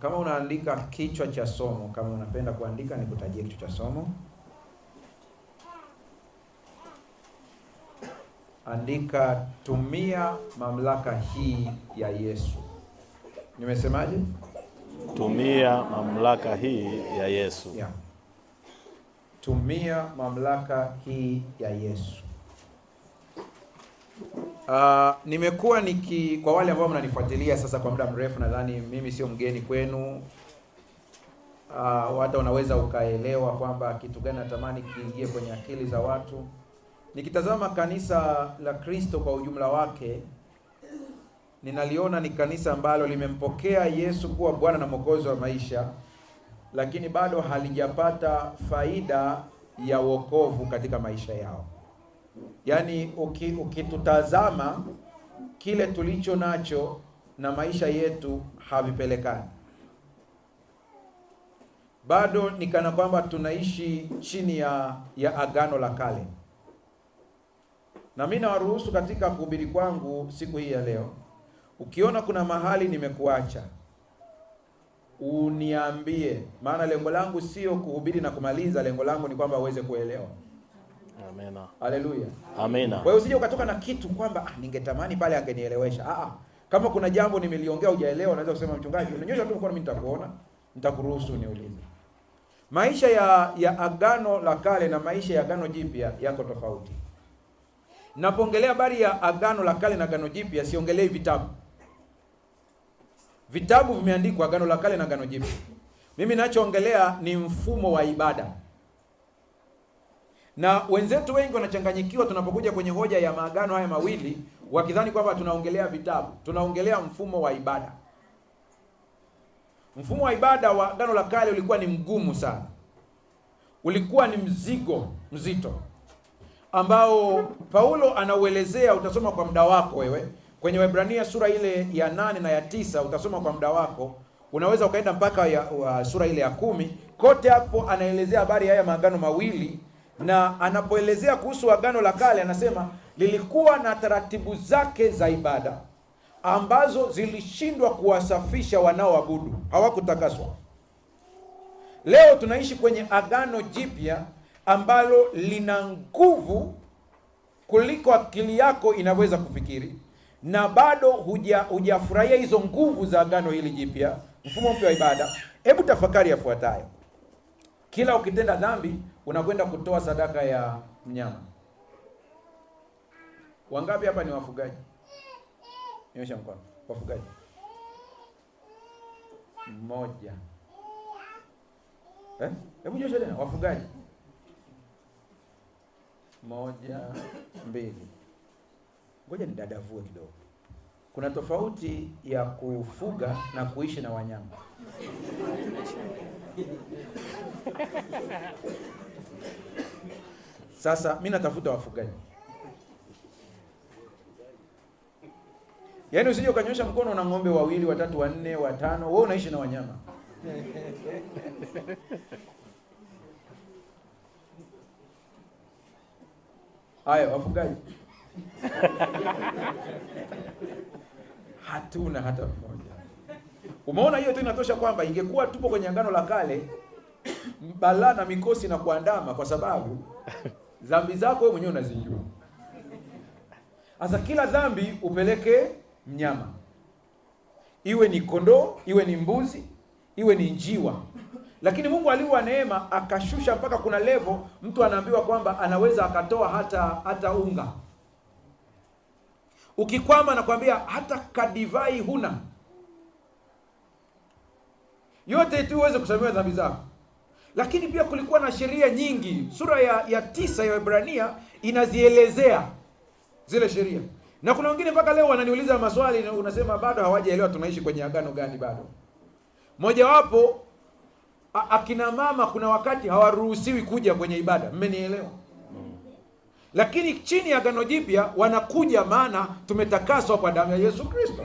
Kama unaandika kichwa cha somo, kama unapenda kuandika nikutajie kichwa cha somo. Andika tumia mamlaka hii ya Yesu. Nimesemaje? Tumia mamlaka hii ya Yesu. Yeah. Tumia mamlaka hii ya Yesu. Nimekuwa kwa wale ambao mnanifuatilia sasa kwa muda mrefu, nadhani mimi sio mgeni kwenu. Hata unaweza ukaelewa kwamba kitu gani natamani kiingie kwenye akili za watu. Nikitazama kanisa la Kristo kwa ujumla wake, ninaliona ni kanisa ambalo limempokea Yesu kuwa Bwana na Mwokozi wa maisha, lakini bado halijapata faida ya wokovu katika maisha yao. Yaani ukitutazama kile tulicho nacho na maisha yetu havipelekani. Bado ni kana kwamba tunaishi chini ya agano la kale. Na mimi nawaruhusu katika kuhubiri kwangu siku hii ya leo, ukiona kuna mahali nimekuacha, uniambie, maana lengo langu sio kuhubiri na kumaliza, lengo langu ni kwamba uweze kuelewa. Amina. Haleluya. Amina. Kwa hiyo usije ukatoka na kitu kwamba ningetamani pale angenielewesha. Kama kuna jambo nimeliongea hujaelewa, unaweza kusema mchungaji, unanyosha tu mkono, mimi nitakuona, nitakuruhusu niulize. Maisha ya agano la kale na maisha ya agano jipya yako tofauti. Napoongelea habari ya agano la kale na agano jipya, siongelei vitabu. Vitabu vimeandikwa agano la kale na agano jipya. Mimi ninachoongelea ni mfumo wa ibada. Na wenzetu wengi wanachanganyikiwa tunapokuja kwenye hoja ya maagano haya mawili, wakidhani kwamba tunaongelea vitabu. Tunaongelea mfumo wa ibada. Mfumo wa ibada wa agano la kale ulikuwa ni mgumu sana. Ulikuwa ni mzigo mzito ambao Paulo anauelezea. Utasoma kwa muda wako wewe kwenye Waebrania sura ile ya 8 na ya 9, utasoma kwa muda wako. Unaweza ukaenda mpaka sura ile ya 10. Kote hapo anaelezea habari haya maagano mawili, na anapoelezea kuhusu agano la kale anasema lilikuwa na taratibu zake za ibada ambazo zilishindwa kuwasafisha wanaoabudu, hawakutakaswa. Leo tunaishi kwenye agano jipya ambalo lina nguvu kuliko akili yako inaweza kufikiri, na bado hujafurahia hizo nguvu za agano hili jipya, mfumo mpya wa ibada. Hebu tafakari yafuatayo. Kila ukitenda dhambi unakwenda kutoa sadaka ya mnyama. Wangapi hapa ni wafugaji? Nyosha mkono. Wafugaji. Mmoja. Hebu nyosha tena. Wafugaji. 1, 2. Ngoja nidadavue kidogo. Kuna tofauti ya kufuga na kuishi na wanyama. Sasa mimi natafuta wafugaji. Yaani usije ukanyosha mkono na ng'ombe 2, 3, 4, 5, wewe unaishi na wanyama. Haya, wafugaji. Hatuna hata mmoja. Umeona, hiyo tu inatosha kwamba ingekuwa tupo kwenye agano la kale, balaa na mikosi na kuandama, kwa sababu dhambi zako wewe mwenyewe unazijua. Sasa kila dhambi upeleke mnyama, iwe ni kondoo, iwe ni mbuzi, iwe ni njiwa. Lakini Mungu aliwa neema akashusha mpaka kuna level mtu anaambiwa kwamba anaweza akatoa hata unga. Ukikwama na kwambia hata kadivai huna, yote tu uweze kusamehewa dhambi zako. Lakini pia kulikuwa na sheria nyingi. Sura ya 9 ya Waebrania inazielezea zile sheria. Na kuna wengine mpaka leo wananiuliza maswali na unasema bado hawajaelewa tunaishi kwenye agano gani bado. Moja wapo, akina mama kuna wakati hawaruhusiwi kuja kwenye ibada. Mmenielewa? Lakini chini ya agano jipya wanakuja, maana tumetakaswa kwa damu ya Yesu Kristo.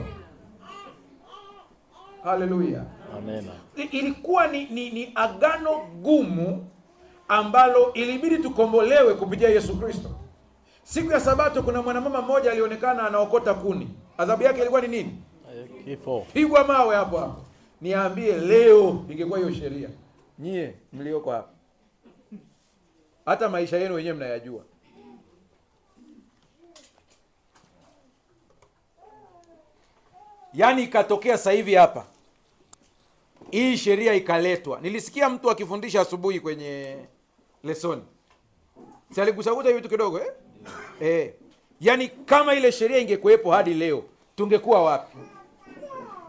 Haleluya. Amen. Ilikuwa ni agano gumu ambalo ilibidi tukombolewe kupitia Yesu Kristo. Siku ya Sabato kuna mwanamama mmoja alionekana anaokota kuni. Adhabu yake ilikuwa ni nini? Kifo. Pigwa mawe hapo. Niambie leo ingekuwa hiyo sheria, nyie mlioko hapa, hata maisha yenu wenyewe mnayajua. Yaani ikatokea sasa hivi hapa hii sheria ikaletwa. Nilisikia mtu akifundisha asubuhi kwenye lesoni, si aligusagusa hivi tu kidogo yaani kama ile sheria ingekuwepo hadi leo tungekuwa wapi?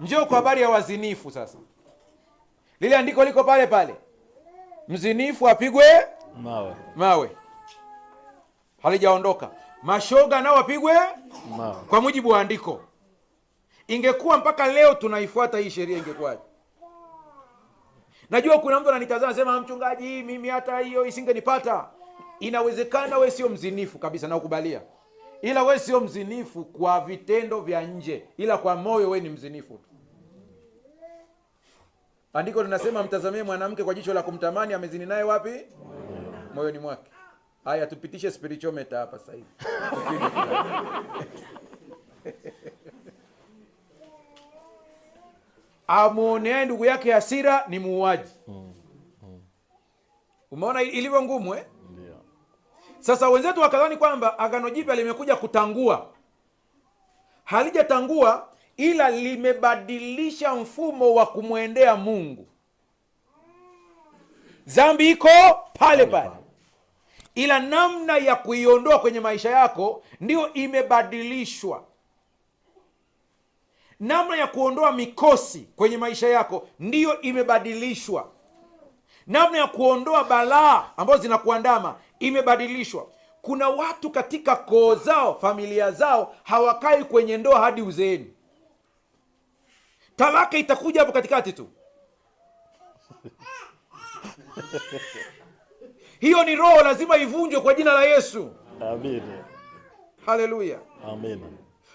Njoo kwa habari ya wazinifu sasa. Lile andiko liko pale pale, mzinifu apigwe mawe. Halijaondoka. Mashoga nao apigwe mawe kwa mujibu wa andiko. Ingekuwa mpaka leo tunaifuata hii sheria, ingekuwaje? Najua kuna mtu ananitazama sema, mchungaji, mimi hata hiyo isingenipata. Inawezekana we sio mzinifu kabisa, na ukubalia. Ila we sio mzinifu kwa vitendo vya nje, ila kwa moyo we ni mzinifu tu. Andiko linasema mtazamie mwanamke kwa jicho la kumtamani, amezini naye wapi? Moyoni mwake. Haya, tupitishe spirituometer hapa sasa hivi. Amuonea ndugu yake hasira ni muuaji. Umeona ilivyo ngumu eh? Ndio. Sasa wenzetu wakadhani kwamba Agano Jipya limekuja kutangua. Halijatangua, ila limebadilisha mfumo wa kumwendea Mungu. Dhambi iko pale pale, ila namna ya kuiondoa kwenye maisha yako ndio imebadilishwa. Namna ya kuondoa mikosi kwenye maisha yako ndiyo imebadilishwa. Namna ya kuondoa balaa ambazo zinakuandama imebadilishwa. Kuna watu katika koo zao, familia zao, hawakai kwenye ndoa hadi uzeeni. Talaka itakuja hapo katikati tu. Hiyo ni roho, lazima ivunjwe kwa jina la Yesu. Amen. Haleluya. Amen.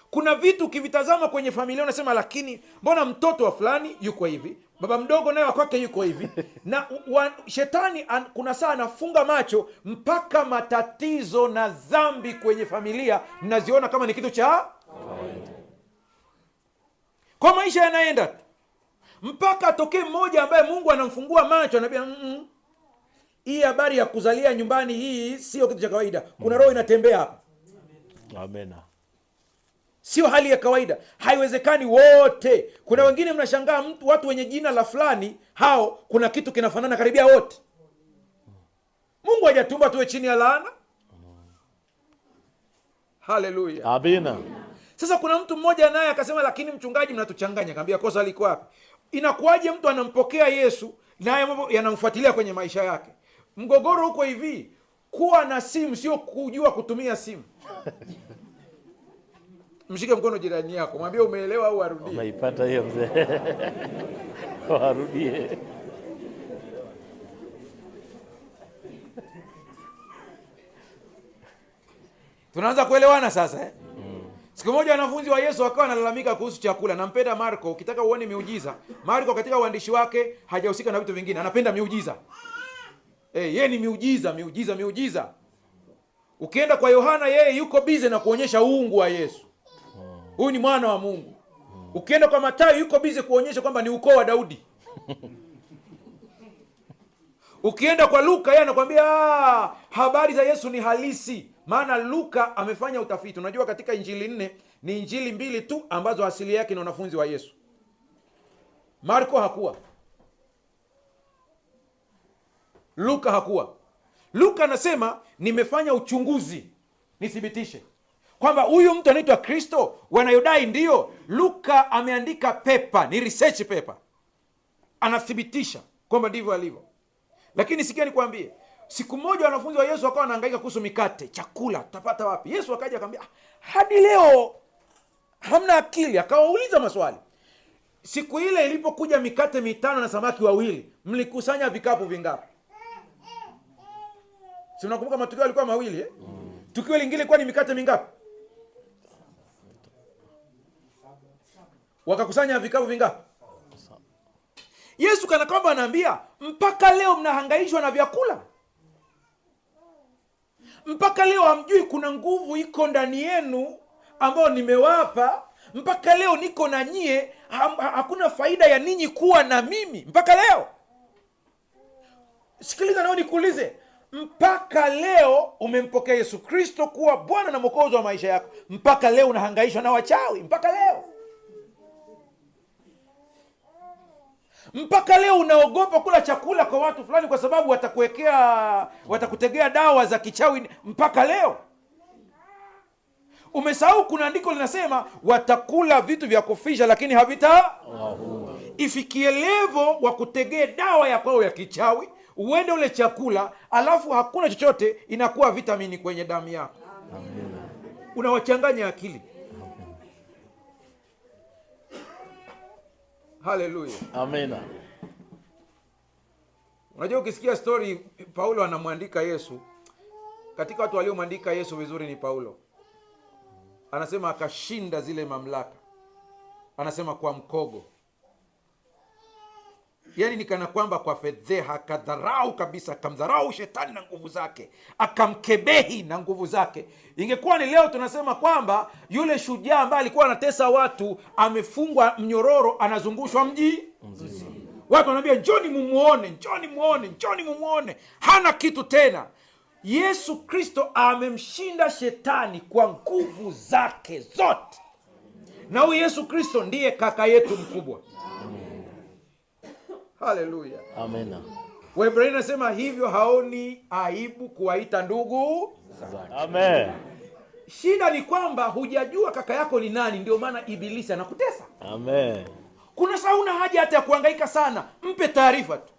Kuna vitu ukivitazama kwenye familia unasema, lakini mbona mtoto wa fulani yuko hivi, baba mdogo naye kwake yuko hivi. Na shetani kuna saa anafunga macho mpaka matatizo na dhambi kwenye familia mnaziona kama ni kitu cha kwa maisha yanaenda mpaka atokee mmoja ambaye Mungu anamfungua macho, anambia hii habari ya kuzalia nyumbani hii sio kitu cha kawaida. Kuna roho inatembea hapa. Amen. Sio hali ya kawaida. Haiwezekani wote. Kuna wengine mnashangaa watu wenye jina la fulani, hao kuna kitu kinafanana karibia wote. Mungu hajatumba tuwe chini ya laana. Haleluya. Amina. Sasa kuna mtu mmoja naye akasema, lakini mchungaji, mnatuchanganya. Akamwambia, kosa liko wapi? Inakuwaje mtu anampokea Yesu naye mambo yanamfuatilia kwenye maisha yake? Mgogoro huko hivi, kuwa na simu sio kujua kutumia simu. Mshike mkono jirani yako, mwambie umeelewa au arudie. Umeipata hiyo mzee? Arudie. Tunaanza kuelewana sasa eh? Siku moja wanafunzi wa Yesu wakawa wanalalamika kuhusu chakula. Nampenda Marko, ukitaka uone miujiza. Marko katika uandishi wake hajahusika na vitu vingine, anapenda miujiza. Yeye ni miujiza. Ukienda kwa Yohana, yeye yuko busy na kuonyesha uungu wa Yesu. Huyu ni mwana wa Mungu. Ukienda kwa Mathayo, yuko busy kuonyesha kwamba ni ukoo wa Daudi. Ukienda kwa Luka, yeye anakuambia habari za Yesu ni halisi. Maana Luka amefanya utafiti. Unajua katika injili 4 ni injili 2 tu ambazo asili yake ni wanafunzi wa Yesu. Marko hakuwa. Luka hakuwa. Luka anasema nimefanya uchunguzi nithibitishe kwamba huyu mtu anaitwa Kristo wanayodai ndio. Luka ameandika paper, ni research paper. Anathibitisha kwamba ndivyo alivyo. Lakini sikia nikwambie, siku moja wanafunzi wa Yesu wakawa wanahangaika kuhusu mikate, chakula tutapata wapi? Yesu akaja akamwambia, hadi leo hamna akili. Akawauliza maswali. Siku ile ilipokuja mikate 5 na samaki 2, mlikusanya vikapu vingapi? Si unakumbuka matukio yalikuwa 2 eh? Tukio lingine ilikuwa ni mikate mingapi? Wakakusanya vikapu vingapi? Yesu kana kwamba anaambia, mpaka leo mnahangaishwa na vyakula. Mpaka leo hamjui kuna nguvu iko ndani yenu ambayo nimewapa. mpaka leo niko na nyie, hakuna faida ya ninyi kuwa na mimi mpaka leo. Sikiliza nao nikuulize, mpaka leo umempokea Yesu Kristo kuwa Bwana na Mwokozi wa maisha yako, mpaka leo unahangaishwa na wachawi? Mpaka leo? Mpaka leo unaogopa kula chakula kwa watu fulani kwa sababu watakutegea dawa za kichawi? Mpaka leo? Umesahau kuna andiko linasema watakula vitu vya kufisha lakini havita ifikie levo wa kutegea dawa ya kwao ya kichawi, uende ule chakula alafu hakuna chochote, inakuwa vitamini kwenye damu yako. Unawachanganya akili. Haleluya, amina. Unajua, ukisikia story Paulo anamwandika Yesu, katika watu waliomwandika Yesu vizuri ni Paulo. Anasema akashinda zile mamlaka, anasema kwa mkogo. Yaani ni kana kwamba kwa fedheha, akadharau kabisa, akamdharau shetani na nguvu zake, akamkebehi na nguvu zake. Ingekuwa ni leo tunasema kwamba yule shujaa ambaye alikuwa anatesa watu, amefungwa mnyororo, anazungushwa mji mzima. Watu wanaambia njoni mumuone, njoni muone, njoni mumuone, hana kitu tena. Yesu Kristo amemshinda shetani kwa nguvu zake zote, na huyu Yesu Kristo ndiye kaka yetu mkubwa. Haleluya, amina. Waebrania nasema hivyo haoni aibu kuwaita ndugu zake. Amen. Shida ni kwamba hujajua kaka yako ni nani, ndio maana ibilisi anakutesa. Amen. Kuna sauna haja hata ya kuhangaika sana, mpe taarifa tu.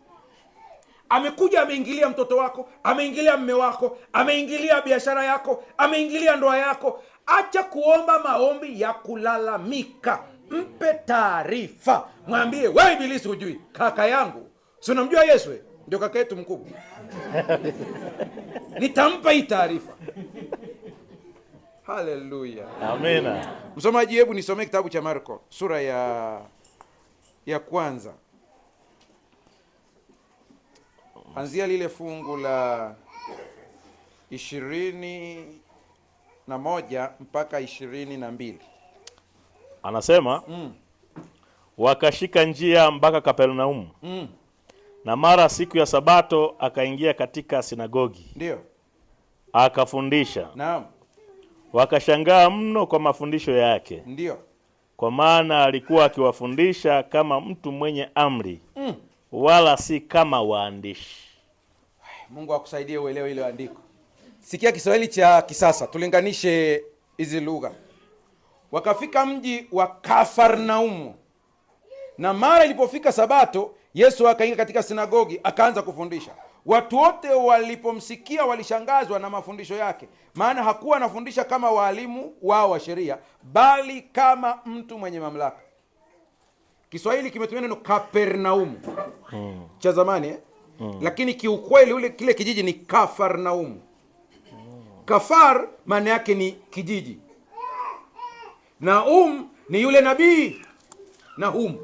Amekuja, ameingilia mtoto wako, ameingilia mme wako, ameingilia biashara yako, ameingilia ndoa yako. Acha kuomba maombi ya kulalamika, mpe taarifa. Mwambie, wewe ibilisi hujui kaka yangu, si unamjua Yesu ndio kaka yetu mkubwa. Nitampa hii taarifa. Haleluya, amina. Msomaji, hebu nisomee kitabu cha Marko sura ya kwanza, anzia lile fungu la 21 mpaka 22. Anasema wakashika njia mpaka Kapernaumu. Na mara siku ya Sabato akaingia katika sinagogi. Ndio. Akafundisha. Naam. Wakashangaa mno kwa mafundisho yake. Ndio. Kwa maana alikuwa akiwafundisha kama mtu mwenye amri, wala si kama waandishi. Mungu akusaidie uelewe ile andiko. Sikia Kiswahili cha kisasa, tulinganishe hizi lugha. Wakafika mji wa Kafarnaumu. Na mara ilipofika Sabato, Yesu akaingia katika sinagogi, akaanza kufundisha. Watu wote walipomsikia walishangazwa na mafundisho yake, maana hakuwa anafundisha kama walimu wao wa sheria, bali kama mtu mwenye mamlaka. Kiswahili kimetumia neno Kapernaumu cha zamani lakini kiukweli kile kijiji ni Kafarnaumu. Kafar maana yake ni kijiji, Naum ni yule nabii, Nahum.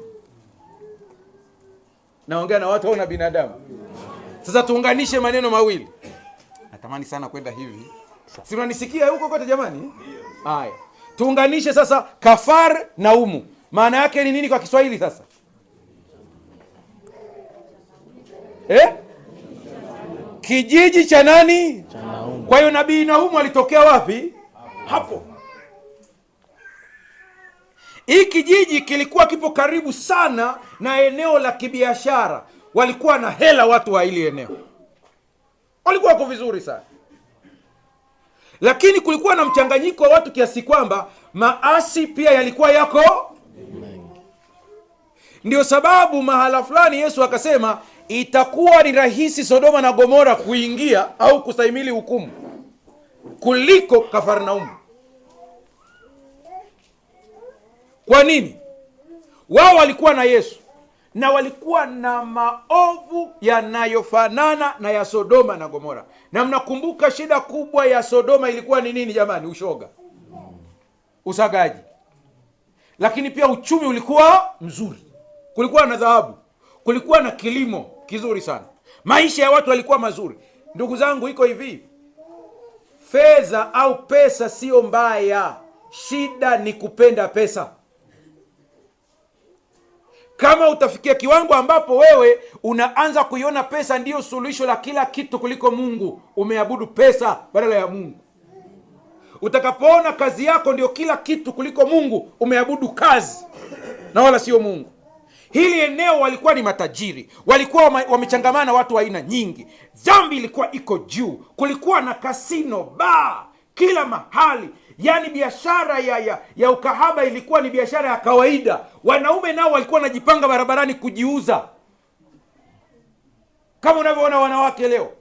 Naongea na watu au na binadamu? Sasa tuunganishe maneno mawili. Natamani sana kwenda hivi. Si unanisikia huko kote jamani? Haya. Tuunganishe sasa Kafar na Umu. Maana yake ni nini kwa Kiswahili sasa? Kijiji cha nani? Cha Naum. Kwa hiyo nabii Naum alitokea wapi? Hapo. Hii kijiji kilikuwa kipo karibu sana na eneo la kibiashara. Walikuwa na hela watu wa hili eneo, walikuwa wako vizuri sana. Lakini kulikuwa na mchanganyiko wa watu kiasi kwamba maasi pia yalikuwa yako. Ndio sababu mahala fulani Yesu akasema itakuwa ni rahisi Sodoma na Gomora kuingia au kustahimili hukumu kuliko Kafarnaumu. Kwa nini? Wao walikuwa na Yesu na walikuwa na maovu yanayofanana na ya Sodoma na Gomora. Na mnakumbuka shida kubwa ya Sodoma ilikuwa ni nini jamani? Ushoga, usagaji. Lakini pia uchumi ulikuwa mzuri, kulikuwa na dhahabu, kulikuwa na kilimo kizuri sana, maisha ya watu walikuwa mazuri. Ndugu zangu, iko hivi, fedha au pesa sio mbaya, shida ni kupenda pesa. Kama utafikia kiwango ambapo wewe unaanza kuiona pesa ndiyo suluhisho la kila kitu kuliko Mungu, umeabudu pesa badala ya Mungu. Utakapoona kazi yako ndio kila kitu kuliko Mungu, umeabudu kazi na wala sio Mungu. Hili eneo walikuwa ni matajiri, walikuwa wamechangamana watu wa aina nyingi. Dhambi ilikuwa iko juu, kulikuwa na kasino, baa kila mahali. Yaani biashara ya ukahaba ilikuwa ni biashara ya kawaida. Wanaume nao walikuwa wanajipanga barabarani kujiuza, kama unavyoona wanawake leo.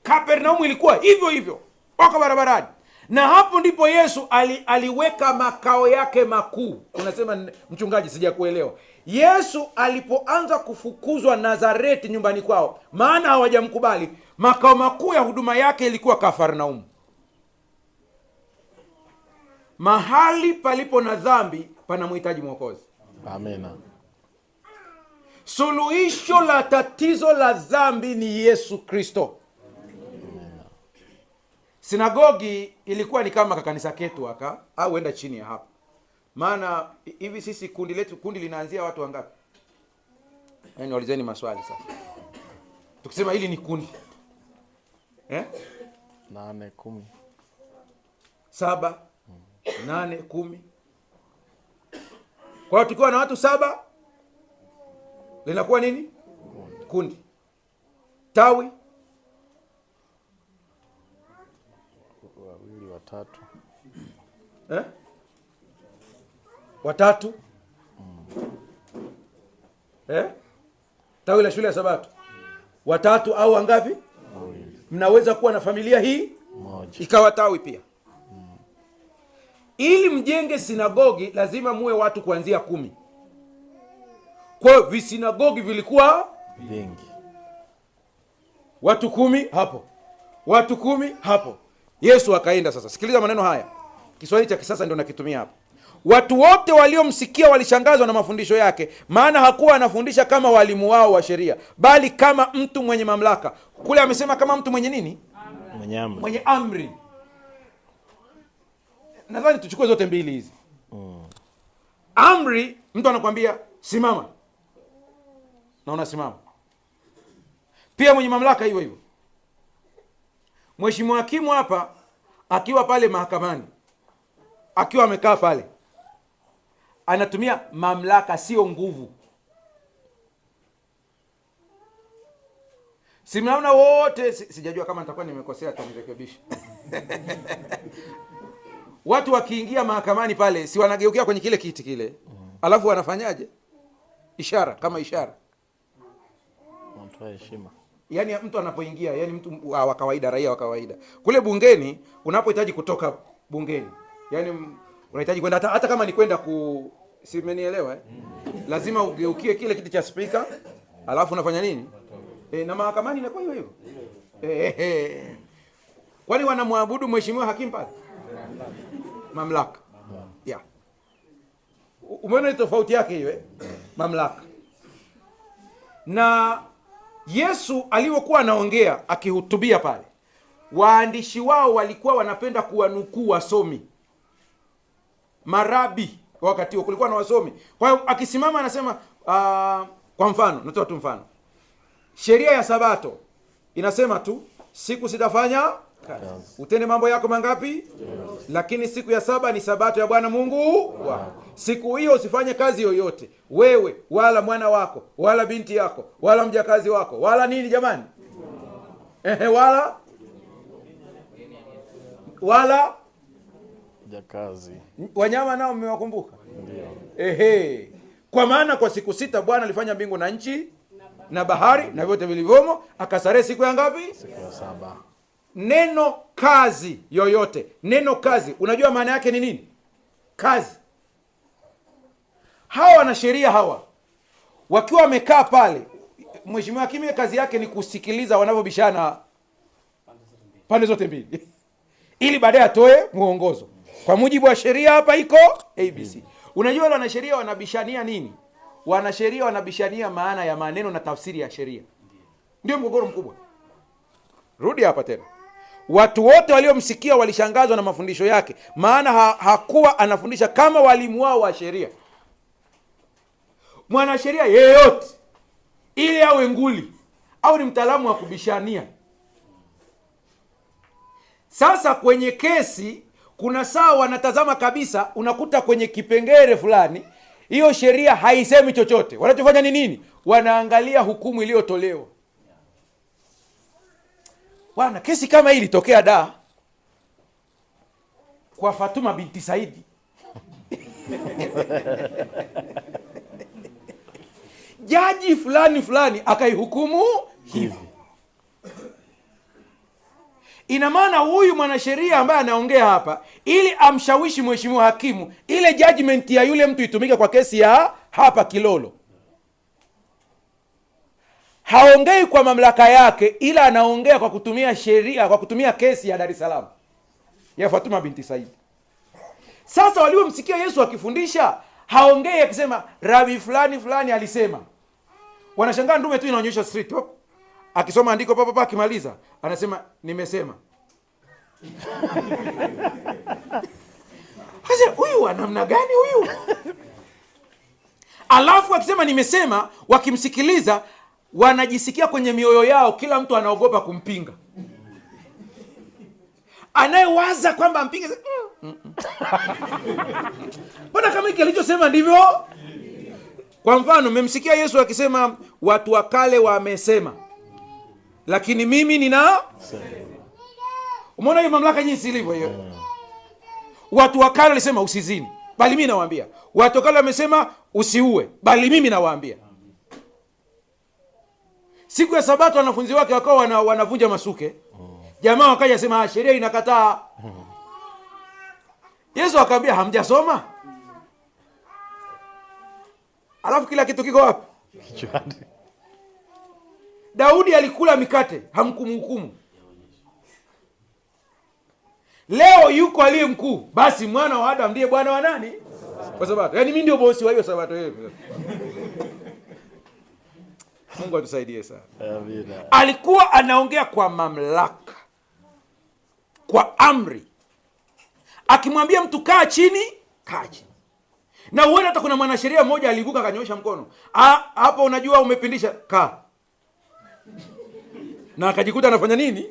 Kapernaumu ilikuwa hivyo hivyo, wako barabarani. Na hapo ndipo Yesu aliweka makao yake makuu. Unasema mchungaji, sijakuelewa. Yesu alipoanza kufukuzwa Nazareti nyumbani kwao, maana hawajamkubali, makao makuu ya huduma yake ilikuwa Kafarnaumu. Mahali palipo na dhambi panamhitaji mwokozi. Amina. Suluhisho la tatizo la dhambi ni Yesu Kristo. Sinagogi ilikuwa ni kama kakanisa ketu haka, au enda chini ya hapa. Maana hivi sisi kundi linaanzia watu wangapi? Yaani ulizeni maswali sasa. Tukisema hili ni kundi. 8, 10. 7, 8, 10. Kwa hiyo tukiwa na watu 7 linakuwa nini? Kundi. Tawi 2, 3. Watatu. Tawi la shule ya Sabato. Watatu au wangapi? Mnaweza kuwa na familia hii moja ikawa tawi pia. Ili mjenge sinagogi lazima muwe watu kuanzia 10. Kwa hiyo visinagogi vilikuwa vingi. Watu 10 hapo, watu 10 hapo. Yesu akaenda sasa. Sikiliza maneno haya, Kiswahili cha kisasa ndio nakitumia hapa. Watu wote waliomsikia walishangazwa na mafundisho yake, maana hakuwa anafundisha kama walimu wao wa sheria, bali kama mtu mwenye mamlaka. Kule amesema kama mtu mwenye nini? Mwenye amri. Nadhani tuchukue zote mbili hizi. Amri, mtu anakuambia simama na unasimama. Pia mwenye mamlaka hivyo hivyo. Mheshimiwa hakimu hapa akiwa pale mahakamani, akiwa amekaa pale, anatumia mamlaka, sio nguvu. Simnaona wote, sijajua kama nitakuwa nimekosea, atanirekebisha. Watu wakiingia mahakamani pale, si wanageukia kwenye kile kiti kile, alafu wanafanyaje? Ishara, kama ishara. Wanatoa heshima. Yaani mtu anapoingia, yaani mtu wa kawaida, raia wa kawaida. Kule bungeni, unapohitaji kutoka bungeni, yaani unahitaji kwenda hata kama ni kwenda si mmenielewa lazima ugeukie kile kiti cha speaker, alafu unafanya nini? Na mahakamani inakuwa hiyo hiyo. Kwani wanamwabudu mheshimiwa hakimu pale? Mamlaka. Yeah. Umeona tofauti yake hiyo mamlaka. Na Yesu aliyokuwa anaongea akihutubia pale, waandishi wao walikuwa wanapenda kuwanukuu wasomi, marabi. Wakati huo kulikuwa na wasomi. Kwa hiyo akisimama anasema kwa mfano, natoa tu mfano. Sheria ya Sabato inasema tu siku sitafanya kazi. Utende mambo yako mangapi? Lakini siku ya 7 ni Sabato ya Bwana Mungu wako. Siku hiyo usifanye kazi yoyote, wewe wala mwana wako wala binti yako wala mjakazi wako wala nini jamani? wala mjakazi. Wanyama nao mmewakumbuka? Ndio. Kwa maana kwa siku 6 Bwana alifanya mbingu na nchi na bahari na vyote vilivyomo, akastarehe siku ya ngapi? Siku ya 7. Neno kazi yoyote, neno kazi, unajua maana yake ni nini? Kazi. Hawa wanasheria hawa wakiwa wamekaa pale, mheshimiwa hakimu kazi yake ni kusikiliza wanavyobishana pande zote mbili ili baadaye atoe muongozo. Kwa mujibu wa sheria hapa iko ABC. Unajua wale wanasheria wanabishania nini? Wanasheria wanabishania maana ya maneno na tafsiri ya sheria. Ndio mgogoro mkubwa. Rudi hapa tena. Watu wote waliomsikia walishangazwa na mafundisho yake, maana hakuwa anafundisha kama walimu wao wa sheria. mwanasheria yeyote ili awe nguli au ni mtaalamu wa kubishania. Sasa kwenye kesi kuna saa wanatazama kabisa, unakuta kwenye kipengele fulani hiyo sheria haisemi chochote. Wanachofanya ni nini? Wanaangalia hukumu iliyotolewa. Bwana, kesi kama hii ilitokea da kwa Fatuma binti Saidi. Jaji fulani akaihukumu hivi. Ina maana huyu mwanasheria ambaye anaongea hapa, ili amshawishi mheshimiwa hakimu, ile judgment ya yule mtu itumike kwa kesi ya hapa Kilolo. Haongei kwa mamlaka yake, ila anaongea kwa kutumia sheria, kwa kutumia kesi ya Dar es Salaam ya Fatuma binti Said. Sasa waliomsikia Yesu akifundisha, haongei akisema rabi fulani alisema. Wanashangaa ndume tu inaonyesha street hop. Akisoma andiko papa akimaliza anasema nimesema. Hasa huyu wa namna gani huyu? Alafu akisema nimesema, wakimsikiliza wanajisikia kwenye mioyo yao kila mtu anaogopa kumpinga. Anayewaza kwamba ampinge, mbona kama hiki alichosema ndivyo? Kwa mfano, mmemsikia Yesu akisema watu wa kale wamesema, lakini mimi nina. Umeona hiyo mamlaka jinsi ilivyo hiyo? Watu wa kale walisema usizini, bali mimi nawaambia. Watu wa kale wamesema usiue, bali mimi nawaambia. Siku ya Sabato wanafunzi wake wakawa wanavunja masuke. Jamaa wakaja sema sheria inakataa. Yesu akamwambia hamjasoma? Alafu kila kitu kiko wapi? Daudi alikula mikate, hamkumhukumu. Leo yuko aliye mkuu, basi mwana wa Adam ndiye bwana wa nani? Kwa Sabato. Yaani mimi ndio bosi wa hiyo Sabato yetu. Mungu atusaidie sana. Amina. Alikuwa anaongea kwa mamlaka, kwa amri. Akimwambia mtu kaa chini, kaa chini. Na uone hata kuna mwanasheria mmoja aliibuka akanyosha mkono. Hapo unajua umepindisha, kaa. Na akajikuta anafanya nini?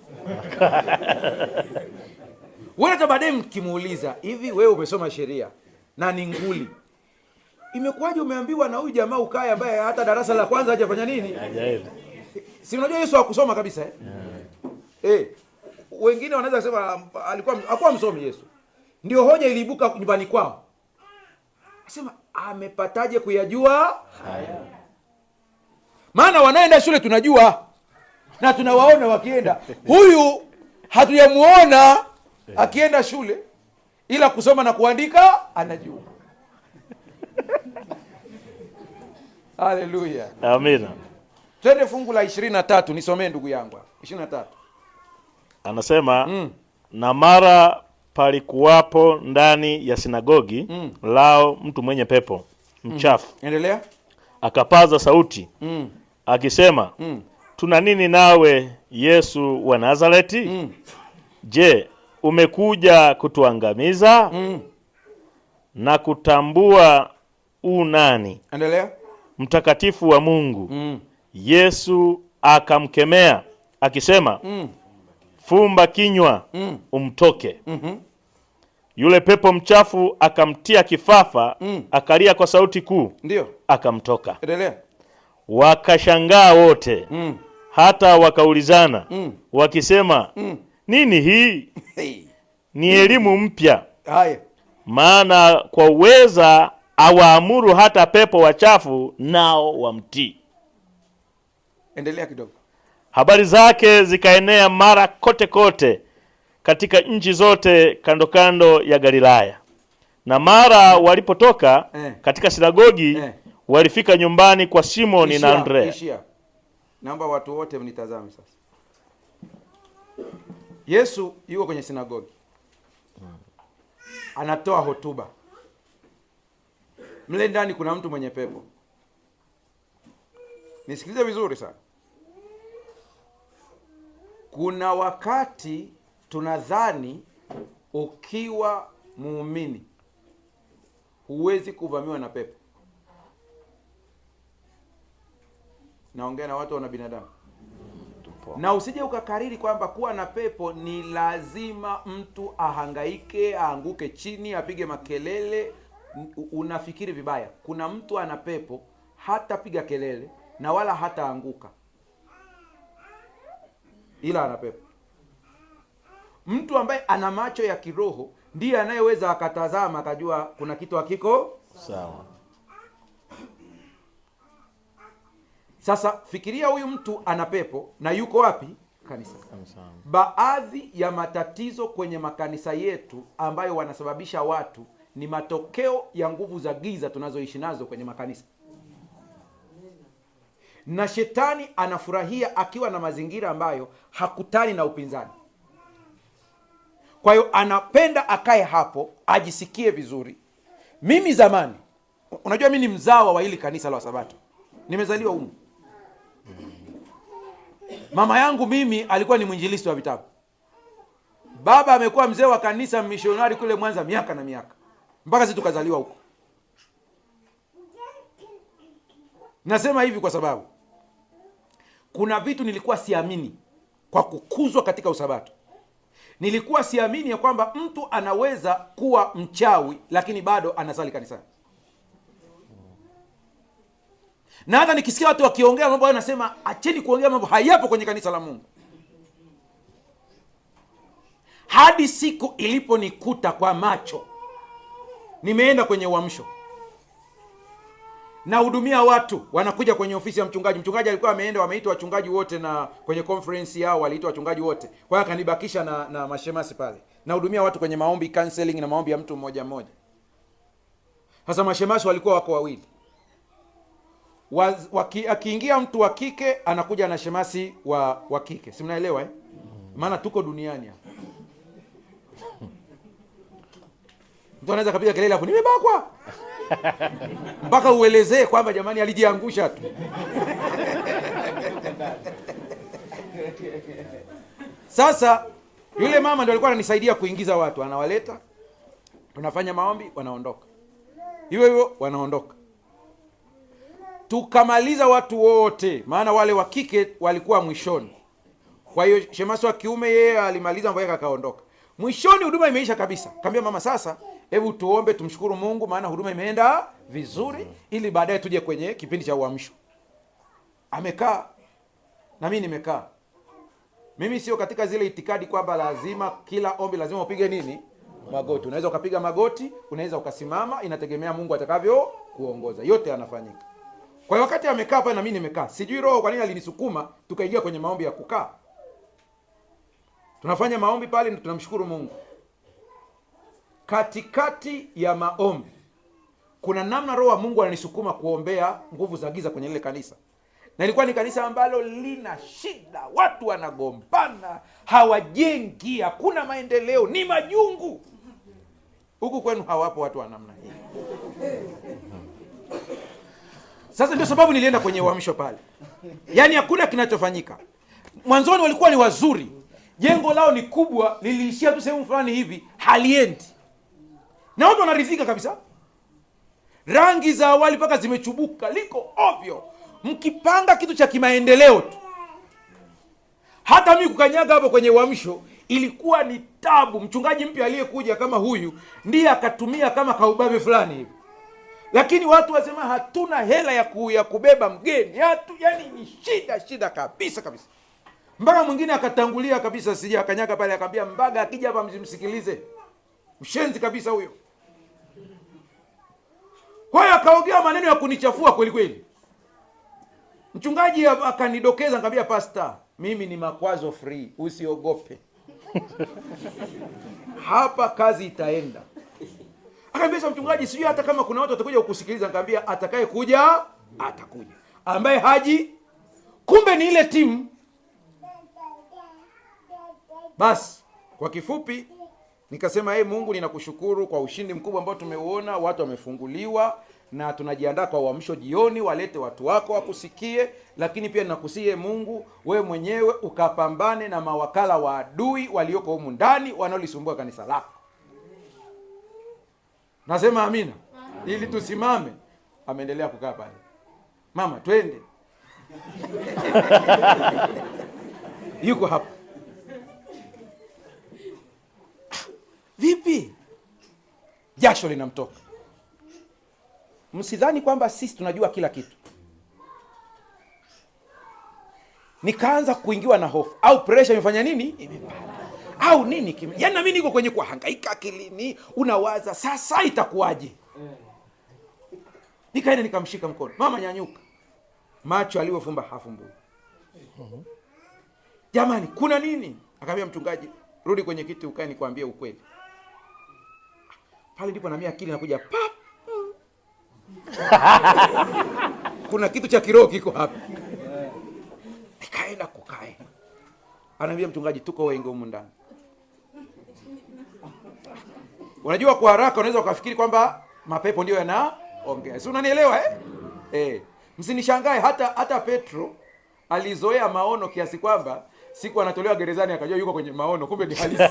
Wewe hata baadaye mkimuuliza, hivi wewe umesoma sheria na ni nguli, imekuwaje umeambiwa na huyu jamaa ukae ambaye hata darasa la kwanza hajafanya nini? Si unajua Yesu hakusoma kabisa wengine wanaweza kusema hakuwa msomi Yesu. Ndio hoja iliibuka nyumbani kwao. Asema amepataje kuyajua haya? Maana wanaenda shule tunajua na tunawaona wakienda. Huyu hatujamuona akienda shule, ila kusoma na kuandika anajua. Haleluya. Amina. Twende fungu la 23 nisomee ndugu yangu. 23. Anasema na mara palikuwapo ndani ya sinagogi lao mtu mwenye pepo mchafu. Endelea. Akapaza sauti akisema tuna nini nawe Yesu wa Nazareti? Je, umekuja kutuangamiza? Na kutambua nani? Endelea. Mtakatifu wa Mungu. Yesu akamkemea akisema fumba kinywa umtoke. Yule pepo mchafu akamtia kifafa akalia kwa sauti kuu. Ndio. Akamtoka. Endelea. Wakashangaa wote hata wakaulizana wakisema nini hii? Ni elimu mpya. Haya. Maana kwa uweza awaamuru hata pepo wachafu nao wamtii. Endelea kidogo. Habari zake zikaenea mara kote kote katika nchi zote kando kando ya Galilaya. Na mara walipotoka katika sinagogi walifika nyumbani kwa Simoni na Andrea. Naomba watu wote mnitazame sasa. Yesu yuko kwenye sinagogi. Anatoa hotuba. Mle ndani kuna mtu mwenye pepo. Nisikilize vizuri sana. Kuna wakati tunadhani ukiwa muumini huwezi kuvamiwa na pepo. naongea na watu wana binadamu. Na usije ukakariri kwamba kuwa na pepo ni lazima mtu ahangaike, aanguke chini, apige makelele. Unafikiri vibaya. Kuna mtu ana pepo hatapiga kelele na wala hataanguka, ila ana pepo. Mtu ambaye ana macho ya kiroho ndiye anayeweza akatazama akajua kuna kitu hakiko sawa. Sasa fikiria huyu mtu ana pepo na yuko wapi? Kanisa. Baadhi ya matatizo kwenye makanisa yetu ambayo wanasababisha watu ni matokeo ya nguvu za giza tunazoishi nazo kwenye makanisa. Na shetani anafurahia akiwa na mazingira ambayo hakutani na upinzani. Kwa hiyo anapenda akae hapo ajisikie vizuri. Mimi zamani, unajua mimi ni mzawa wa hili kanisa la Sabato. Nimezaliwa humu. Mama yangu mimi alikuwa ni mwinjilisti wa vitabu. Baba amekuwa mzee wa kanisa missionary kule Mwanza miaka na miaka. Mpaka sisi tukazaliwa huko. Nasema hivi kwa sababu kuna vitu nilikuwa siamini kwa kukuzwa katika usabato. Nilikuwa siamini ya kwamba mtu anaweza kuwa mchawi lakini bado anasali kanisani. Na hata nikisikia watu wakiongea mambo hayo nasema acheni kuongea mambo hayapo kwenye kanisa la Mungu. Hadi siku iliponikuta kwa macho. Nimeenda kwenye uamsho. Na hudumia watu wanakuja kwenye ofisi ya mchungaji. Mchungaji alikuwa ameenda, wameitwa wachungaji wote na kwenye conference yao waliitwa wachungaji wote. Kwa hiyo akanibakisha na mashemasi pale. Na hudumia watu kwenye maombi, counseling na maombi ya mtu mmoja mmoja. Sasa mashemasi walikuwa wako wawili. Akiingia mtu wa kike anakuja na shemasi wa kike. Si mnaelewa eh? Maana tuko duniani hapa. Mtu anaweza kapiga kelele hapo nimebakwa. Mpaka uelezee kwamba jamani alijiangusha tu. Sasa yule mama ndio alikuwa ananisaidia kuingiza watu, anawaleta, tunafanya maombi, wanaondoka. Hiyo wanaondoka. Tukamaliza watu wote, maana wale wa kike walikuwa mwishoni. Kwa hiyo shemasi wa kiume yeye alimaliza mpaka akaondoka. Mwishoni huduma imeisha kabisa. Kaambia mama sasa, hebu tuombe tumshukuru Mungu maana huduma imeenda vizuri ili baadaye tuje kwenye kipindi cha uamsho. Amekaa na mimi nimekaa. Mimi sio katika zile itikadi kwamba lazima kila ombi lazima upige nini? Magoti. Unaweza ukapiga magoti, unaweza ukasimama, inategemea Mungu atakavyo kuongoza. Yote yanafanyika. Kwa hiyo wakati amekaa pale na mimi nimekaa. Sijui roho kwa nini alinisukuma tukaingia kwenye maombi ya kukaa. Tunafanya maombi pale na tunamshukuru Mungu. Katikati ya maombi kuna namna roho wa Mungu ananisukuma kuombea nguvu za giza kwenye lile kanisa. Na ilikuwa ni kanisa ambalo lina shida, watu wanagombana, hawajengi, hakuna maendeleo, ni majungu. Huku kwenu hawapo watu wa namna hii. Sasa ndio sababu nilienda kwenye uamsho pale. Yaani hakuna kinachofanyika. Mwanzoni walikuwa ni wazuri. Jengo lao ni kubwa, liliishia tu sehemu fulani hivi, haliendi. Na watu wanaridhika kabisa. Rangi za awali paka zimechubuka, liko ovyo. Mkipanga kitu cha kimaendeleo tu. Hata mimi kukanyaga hapo kwenye uamsho ilikuwa ni tabu. Mchungaji mpya aliyekuja kama huyu ndiye akatumia kama kaubabe fulani hivi. Lakini watu wasema hatuna hela ya kubeba mgeni. Yani ni shida kabisa. Mpaka mwingine akatangulia kabisa, sija akanyaga pale akamwambia Mbaga akija hapa msimsikilize. Mshenzi kabisa huyo. Kwa hiyo akaongea maneno ya kunichafua kweli kweli. Mchungaji akanidokeza nikamwambia pastor, mimi ni makwazo free, usiogope. Hapa kazi itaenda. Akaniambia mchungaji, sijui hata kama kuna watu watakuja kukusikiliza. Nikamwambia atakaye kuja atakuja. Ambaye haji kumbe ni ile timu. Basi kwa kifupi nikasema Mungu ninakushukuru kwa ushindi mkubwa ambao tumeuona, watu wamefunguliwa na tunajiandaa kwa uamsho jioni, walete watu wako wakusikie, lakini pia ninakusihi Mungu wewe mwenyewe ukapambane na mawakala wa adui walioko humu ndani wanaolisumbua kanisa lako. Nasema amina. Ili tusimame. Ameendelea kukaa pale. Mama twende. yuko hapa. Vipi? Jasho linamtoka. Msidhani kwamba sisi tunajua kila kitu. Nikaanza kuingiwa na hofu, au pressure imefanya nini? Imepanda. Au nini yaani na mimi niko kwenye kuhangaika akilini, unawaza sasa itakuwaje? Nikaenda nikamshika mkono. Mama, nyanyuka. Macho aliyofumba hafumbui. Jamani, kuna nini? Akamwambia mchungaji, rudi kwenye kiti ukae nikwambie ukweli. Pale ndipo na mimi akili nakuja pap. Kuna kitu cha kiroho kiko hapa. Nikaenda kukae. Ananiambia mchungaji, tuko wengi humu ndani. Unajua kwa haraka unaweza ukafikiri kwamba mapepo ndio yanaongea. Si unanielewa msinishangae, hata Petro alizoea maono kiasi kwamba siku anatolewa gerezani akajua yuko kwenye maono, kumbe ni halisi.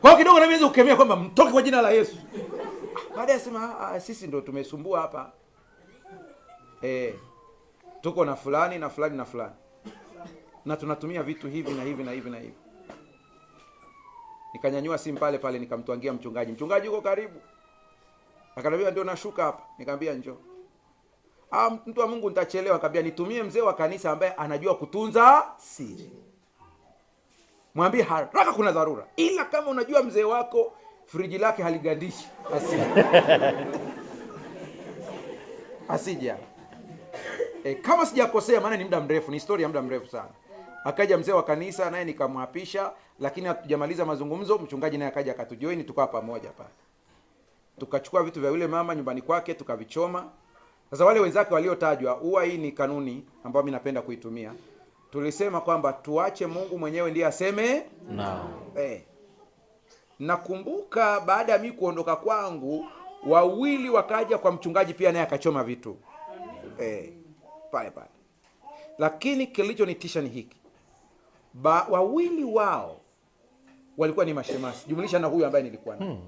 Kwa kidogo na mimi ukemea kwamba mtoke kwa jina la Yesu. Baadaye sema sisi ndio tumesumbua hapa. Tuko na fulani na fulani na fulani. Na tunatumia vitu hivi na hivi na hivi na hivi. Nikanyanyua simu pale nikamtwangia mchungaji. Mchungaji yuko karibu. Akaniambia ndio nashuka hapa. Nikamwambia njoo. Mtu wa Mungu nitachelewa. Akaniambia nitumie mzee wa kanisa ambaye anajua kutunza siri. Mwambie haraka kuna dharura. Ila kama unajua mzee wako friji lake haligandishi, asije. Kama sijakosea, maana ni muda mrefu, ni historia ya muda mrefu sana. Akaja mzee wa kanisa naye nikamwapisha, lakini hatujamaliza mazungumzo, mchungaji naye akaja akatujoin, tukawa pamoja pale. Tukachukua vitu vya yule mama nyumbani kwake tukavichoma. Sasa wale wenzake waliotajwa, huwa hii ni kanuni ambayo mimi napenda kuitumia. Tulisema kwamba tuache Mungu mwenyewe ndiye aseme no. Nakumbuka baada ya mimi kuondoka kwangu, wawili wakaja kwa mchungaji pia naye akachoma vitu. Pale. Lakini kilichonitisha ni hiki. Wawili wao walikuwa ni mashemasi, jumlisha na huyu ambaye nilikuwa naye.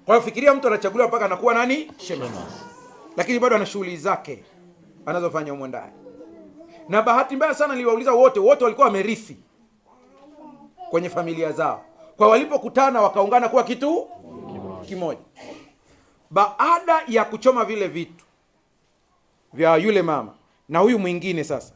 Kwa hiyo fikiria mtu anachaguliwa mpaka anakuwa nani? Shemasi. Lakini bado ana shughuli zake anazofanya huko ndani. Na bahati mbaya sana niliwauliza wote walikuwa wamerithi kwenye familia zao. Kwa walipokutana wakaungana kuwa kitu kimoja. Baada ya kuchoma vile vitu vya yule mama na huyu mwingine, sasa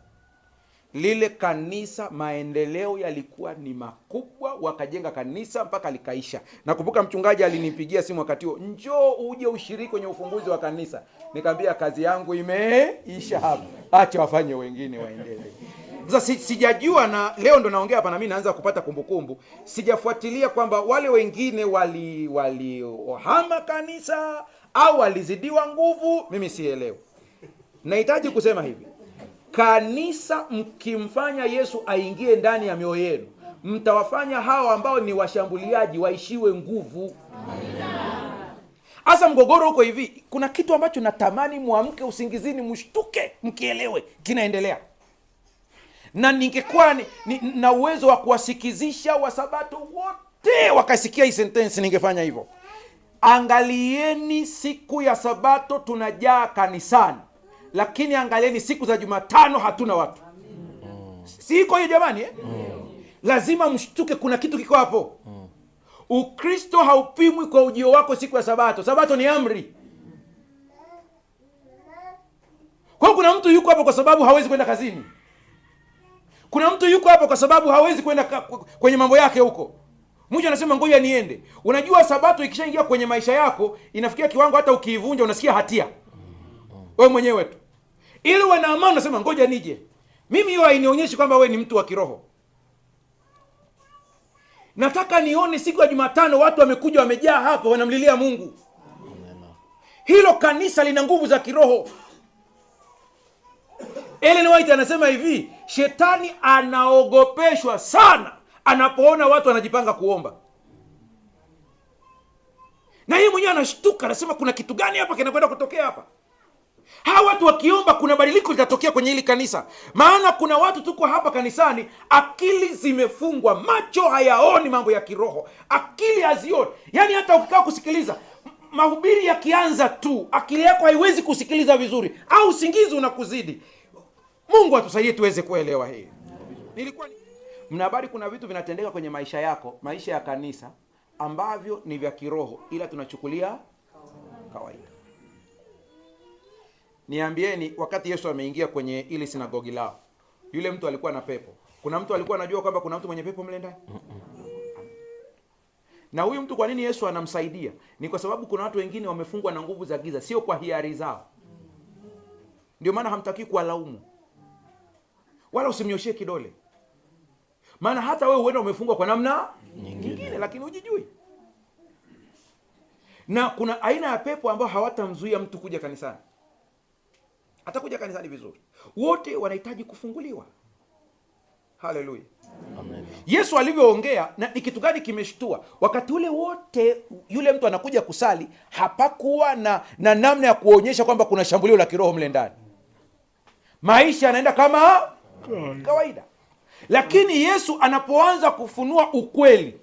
lile kanisa maendeleo yalikuwa ni makubwa, wakajenga kanisa mpaka likaisha. Nakumbuka mchungaji alinipigia simu wakati huo, njoo uje ushiriki kwenye ufunguzi wa kanisa. Nikamwambia kazi yangu imeisha hapa, acha wafanye wengine waendelee. Sasa sijajua, na leo ndo naongea hapa na mimi naanza kupata kumbukumbu. Sijafuatilia kwamba wale wengine walihama kanisa au walizidiwa nguvu, mimi sielewi. Nahitaji kusema hivi, kanisa mkimfanya Yesu aingie ndani ya mioyo yenu, mtawafanya hao ambao ni washambuliaji waishiwe nguvu. Asa mgogoro huko hivi, kuna kitu ambacho natamani muamke usingizini mshtuke mkielewe kinaendelea. Na ningekuwa na uwezo wa kuwasikizisha Wasabato wote wakasikia hii sentence, ningefanya hivyo. Angalieni siku ya Sabato tunajaa kanisani, lakini angalieni siku za Jumatano hatuna watu. Siko hiyo jamani Lazima mshtuke, kuna kitu kiko hapo. Ukristo haupimwi kwa ujio wako siku ya Sabato. Sabato ni amri. Kwa kuna mtu yuko hapo kwa sababu hawezi kwenda kazini. Kuna mtu yuko hapo kwa sababu hawezi kwenda kwenye mambo yake huko. Mmoja anasema ngoja niende. Unajua Sabato ikishaingia kwenye maisha yako inafikia kiwango hata ukiivunja unasikia hatia. Wewe mwenyewe tu. Ili uwe na amani unasema ngoja nije. Mimi hiyo hainionyeshi kwamba wewe ni mtu wa kiroho. Nataka nione siku ya Jumatano watu wamekuja wamejaa hapa wanamlilia Mungu. Hilo kanisa lina nguvu za kiroho. Ellen White anasema hivi, shetani anaogopeshwa sana anapoona watu wanajipanga kuomba. Na yeye mwenyewe anashtuka, anasema kuna kitu gani hapa kinakwenda kutokea hapa? Hawa watu wakiomba kuna badiliko litatokea kwenye hili kanisa. Maana kuna watu tuko hapa kanisani, akili zimefungwa, macho hayaoni mambo ya kiroho, akili hazioni. Yaani hata ukikaa kusikiliza, mahubiri yakianza tu akili yako haiwezi kusikiliza vizuri, au usingizi unakuzidi. Mungu atusaidie tuweze kuelewa hii. Mna habari, kuna vitu vinatendeka kwenye maisha yako, maisha ya kanisa, ambavyo ni vya kiroho ila tunachukulia kawaida. Niambieni, wakati Yesu ameingia kwenye ile sinagogi lao, yule mtu alikuwa na pepo. Kuna mtu alikuwa anajua kwamba kuna mtu mwenye pepo mle ndani? Na huyu mtu kwa nini Yesu anamsaidia? Ni kwa sababu kuna watu wengine wamefungwa na nguvu za giza, sio kwa hiari zao. Ndio maana hamtaki kuwalaumu, wala usimnyoshie kidole, maana hata wewe huenda umefungwa kwa namna nyingine lakini hujijui. Na kuna aina ya pepo ambao hawatamzuia mtu kuja kanisani. Atakuja kanisani vizuri. Wote wanahitaji kufunguliwa. Haleluya. Amen. Yesu alivyoongea, na ni kitu gani kimeshtua? Wakati ule wote yule mtu anakuja kusali, hapakuwa na namna ya kuonyesha kwamba kuna shambulio la kiroho mle ndani. Maisha yanaenda kama kawaida. Lakini Yesu anapoanza kufunua ukweli,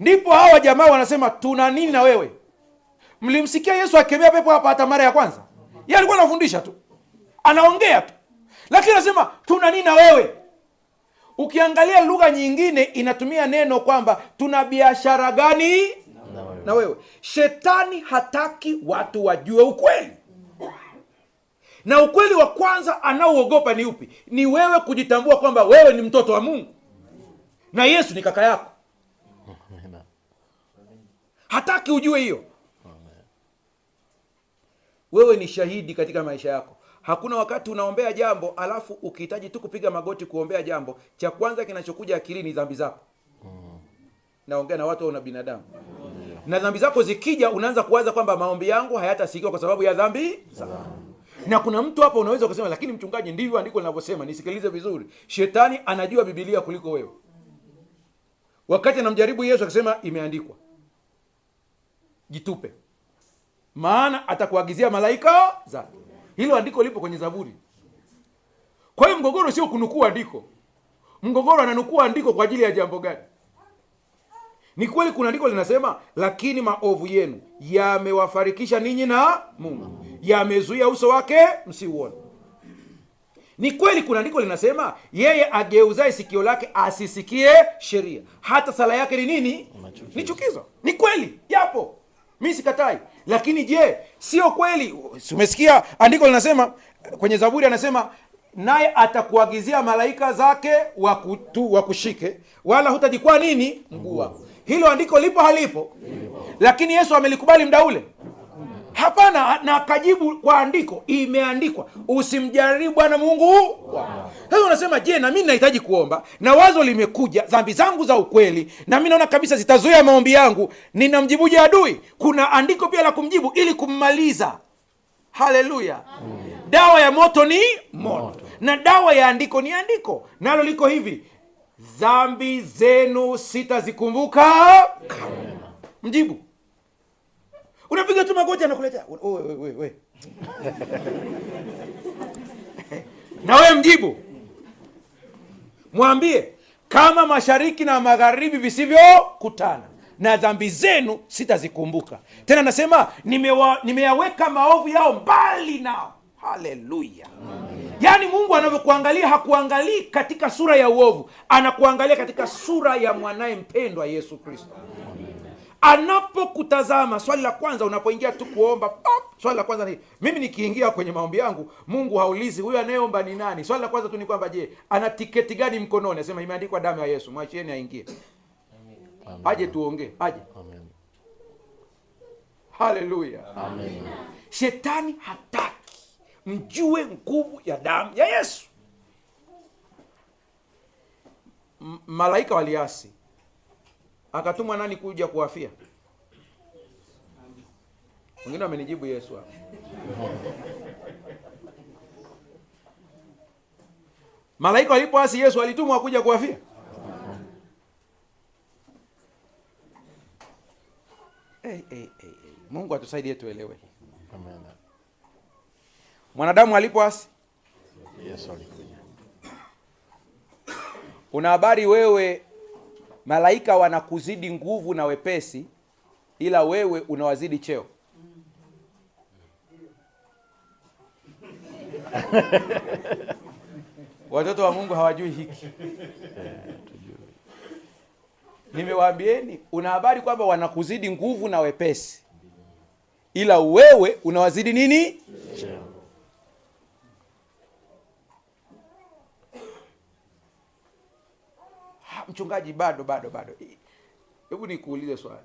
ndipo hawa jamaa wanasema, tuna nini na wewe? Mlimsikia Yesu akemea pepo hapa hata mara ya kwanza? Yeye alikuwa anafundisha tu, anaongea tu, lakini anasema tuna nini na wewe? Ukiangalia lugha nyingine inatumia neno kwamba tuna biashara gani na wewe? Shetani hataki watu wajue ukweli. Na ukweli wa kwanza anaoogopa ni upi? Ni wewe kujitambua kwamba wewe ni mtoto wa Mungu na Yesu ni kaka yako. Hataki ujue hiyo. Wewe ni shahidi katika maisha yako. Hakuna wakati unaombea jambo alafu ukihitaji tu kupiga magoti kuombea jambo, cha kwanza kinachokuja akilini ni dhambi zako. Naongea na watu na binadamu. Na dhambi zako zikija, unaanza kuwaza kwamba maombi yangu hayatasikiwa kwa sababu ya dhambi zako. Na kuna mtu hapa unaweza kusema, lakini mchungaji, ndivyo andiko linavyosema. Nisikilize vizuri. Shetani anajua Biblia kuliko wewe. Wakati anamjaribu Yesu akisema imeandikwa, jitupe, maana atakuagizia malaika zake. Hilo andiko lipo kwenye Zaburi. Kwa hiyo mgogoro sio kunukuu andiko. Mgogoro ananukuu andiko kwa ajili ya jambo gani? Ni kweli kuna andiko linasema, lakini maovu yenu yamewafarikisha ninyi na Mungu, yamezuia uso wake msiuone. Ni kweli kuna andiko linasema, yeye ageuzaye sikio lake asisikie sheria, hata sala yake ni nini? Ni chukizo. Ni kweli, yapo, mimi sikatai. Lakini je, sio kweli? Umesikia andiko linasema kwenye Zaburi, anasema naye atakuagizia malaika zake wakushike, wala hutajikwaa nini? Mguu wako. Hilo andiko lipo halipo? Lakini Yesu amelikubali muda ule? Hapana, na akajibu kwa andiko, imeandikwa, usimjaribu Bwana Mungu wako. Sasa unasema, je, na mimi nahitaji kuomba na wazo limekuja, dhambi zangu za ukweli, na mimi naona kabisa zitazuia maombi yangu, ninamjibuje adui? Kuna andiko pia la kumjibu ili kummaliza. Haleluya. Dawa ya moto ni moto, na dawa ya andiko ni andiko, nalo liko hivi, dhambi zenu sitazikumbuka. Mjibu. Unapiga tu magoti anakuletea, we. Na wewe mjibu. Mwambie, kama mashariki na magharibi visivyokutana, na dhambi zenu sitazikumbuka tena. Nasema nimeyaweka maovu yao mbali nao. Haleluya. Yaani Mungu anavyokuangalia, hakuangalii katika sura ya uovu, anakuangalia katika sura ya mwanaye mpendwa Yesu Kristo. Anapokutazama, swali la kwanza unapoingia tu kuomba, swali la kwanza ni, mimi nikiingia kwenye maombi yangu, Mungu haulizi huyu anayeomba ni nani. Swali la kwanza tu ni kwamba, je, ana tiketi gani mkononi? Nasema imeandikwa damu ya Yesu, mwachieni aingie. Amen. Aje tuongee, aje. Amen. Haleluya. Amen. Shetani hataki mjue nguvu ya damu ya Yesu. Malaika waliasi, akatumwa nani kuja kuwafia? Wengine wamenijibu Yesu hapa. Malaika walipoasi, Yesu alitumwa kuja kuwafia? Mungu atusaidie tuelewe. Amen. Mwanadamu alipoasi, Yesu alikuja. Una habari wewe, malaika wanakuzidi nguvu na wepesi, ila wewe unawazidi cheo. Watoto wa Mungu hawajui hiki. Nimewaambieni, una habari kwamba wanakuzidi nguvu na wepesi, ila wewe unawazidi nini? Cheo. Mchungaji, bado. Hebu nikuulize swali.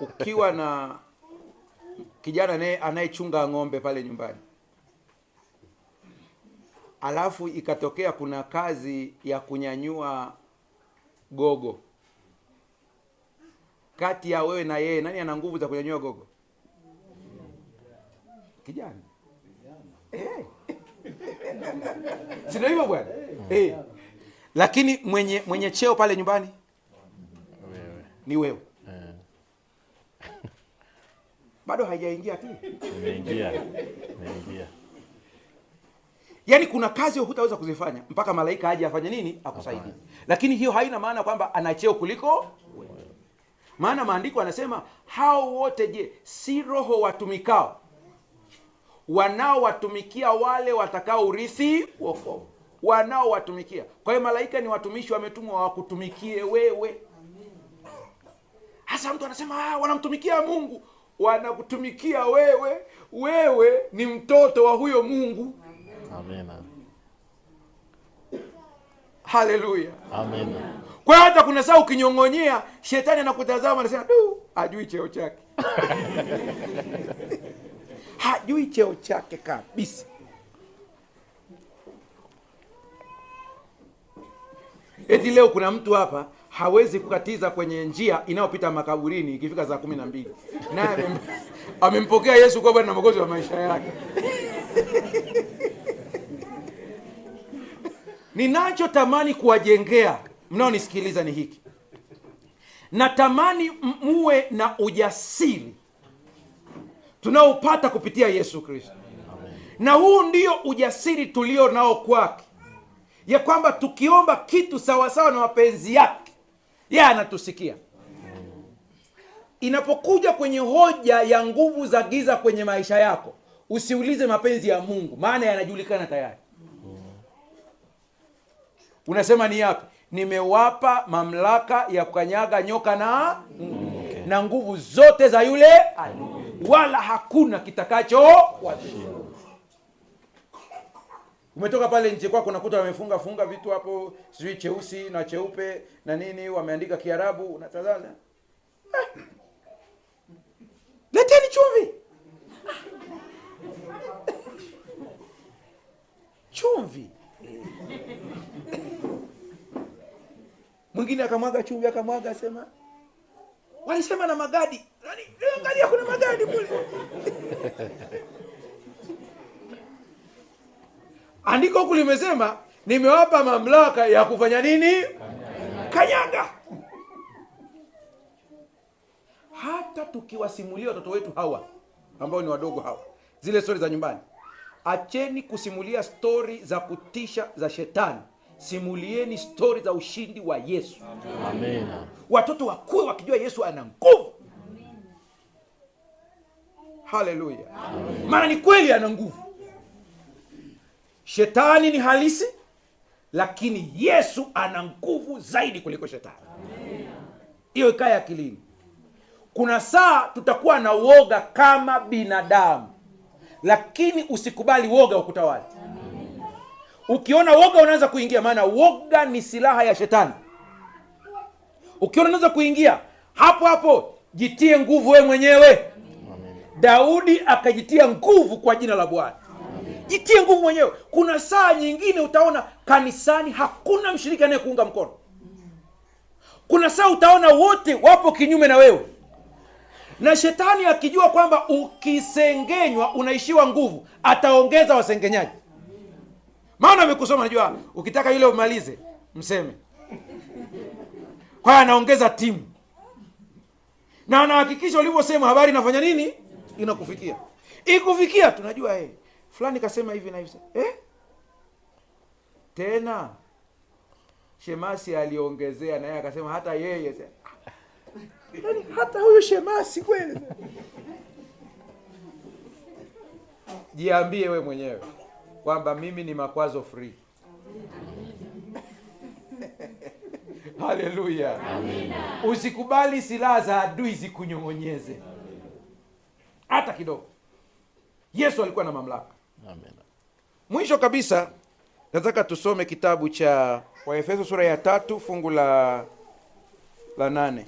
Ukiwa na kijana anayechunga ng'ombe pale nyumbani, alafu ikatokea kuna kazi ya kunyanyua gogo, kati ya wewe na yeye, nani ana nguvu za kunyanyua gogo? Kijana. Sio hivyo bwana? Lakini mwenye cheo pale nyumbani ni wewe. Bado haijaingia akili. Imeingia. Yaani kuna kazi hutaweza kuzifanya mpaka malaika aje afanye nini? Akusaidie. Lakini hiyo haina maana kwamba ana cheo kuliko wewe. Maana maandiko yanasema hao wote, je, si roho watumikao wanaowatumikia wale watakao urithi wokovu? Wanaowatumikia. Kwa hiyo malaika ni watumishi wametumwa wakutumikie wewe. Hasa mtu anasema wanamtumikia Mungu. Wanakutumikia wewe. Wewe ni mtoto wa huyo Mungu. Amen. Haleluya. Amen. Kwa hiyo hata kuna saa ukinyong'onyea, shetani anakutazama anasema, hajui cheo chake. Hajui cheo chake kabisa. Eti leo kuna mtu hapa hawezi kukatiza kwenye njia inayopita makaburini ikifika saa 12. Naye amempokea Yesu kwa Bwana na Mwokozi wa maisha yake. Ninachotamani kuwajengea mnaonisikiliza ni hiki. Natamani muwe na ujasiri tunaopata kupitia Yesu Kristo. Na huu ndio ujasiri tulio nao kwake, ya kwamba tukiomba kitu sawa sawa na mapenzi yake, yeye anatusikia. Inapokuja kwenye hoja ya nguvu za giza kwenye maisha yako, usiulize mapenzi ya Mungu, maana yanajulikana tayari. Unasema ni yapi? Nimewapa mamlaka ya kukanyaga nyoka na nguvu zote za yule, wala hakuna kitakacho washinda. Umetoka pale nje kwako unakuta wamefunga vitu hapo, sijui cheusi na cheupe na nini, wameandika Kiarabu, unatazama. Leteni chumvi. Chumvi. Mwingine akamwaga chumvi, akamwaga, asema walisema na magadi. Yaani angalia kuna magadi kule. Andiko huku limesema nimewapa mamlaka ya kufanya nini? Kanyaga. Hata tukiwasimulia watoto wetu hawa ambao ni wadogo hawa zile stori za nyumbani, acheni kusimulia stori za kutisha za shetani, simulieni stori za ushindi wa Yesu. Amen. Watoto wakue wakijua Yesu ana nguvu. Haleluya. Maana ni kweli ana nguvu. Shetani ni halisi, lakini Yesu ana nguvu zaidi kuliko shetani. Hiyo ikae akilini. Kuna saa tutakuwa na woga kama binadamu, lakini usikubali woga ukutawale. Ukiona woga unaanza kuingia, maana woga ni silaha ya shetani. Ukiona unaanza kuingia, hapo jitie nguvu wewe mwenyewe. Daudi akajitia nguvu kwa jina la Bwana. Jitie nguvu mwenyewe. Kuna saa nyingine utaona kanisani hakuna mshiriki anayekuunga mkono. Kuna saa utaona wote wapo kinyume na wewe. Na shetani akijua kwamba ukisengenywa unaishiwa nguvu, ataongeza wasengenyaji. Maana amekusoma, najua ukitaka ile umalize mseme. Kwa hiyo anaongeza timu. Na anahakikisha ulivyosema habari inafanya nini? Inakufikia. Ikufikia tunajua fulani kasema hivi na hivi. Tena Shemasi aliongezea na yeye akasema hata yeye Yaani hata huyu shemasi kweli. Jiambie we mwenyewe kwamba mimi ni makwazo free. Haleluya. Amina. Usikubali silaha za adui zikunyong'onyeze hata kidogo. Yesu alikuwa na mamlaka. Amina. Mwisho kabisa nataka tusome kitabu cha Waefeso sura ya 3 fungu la 8.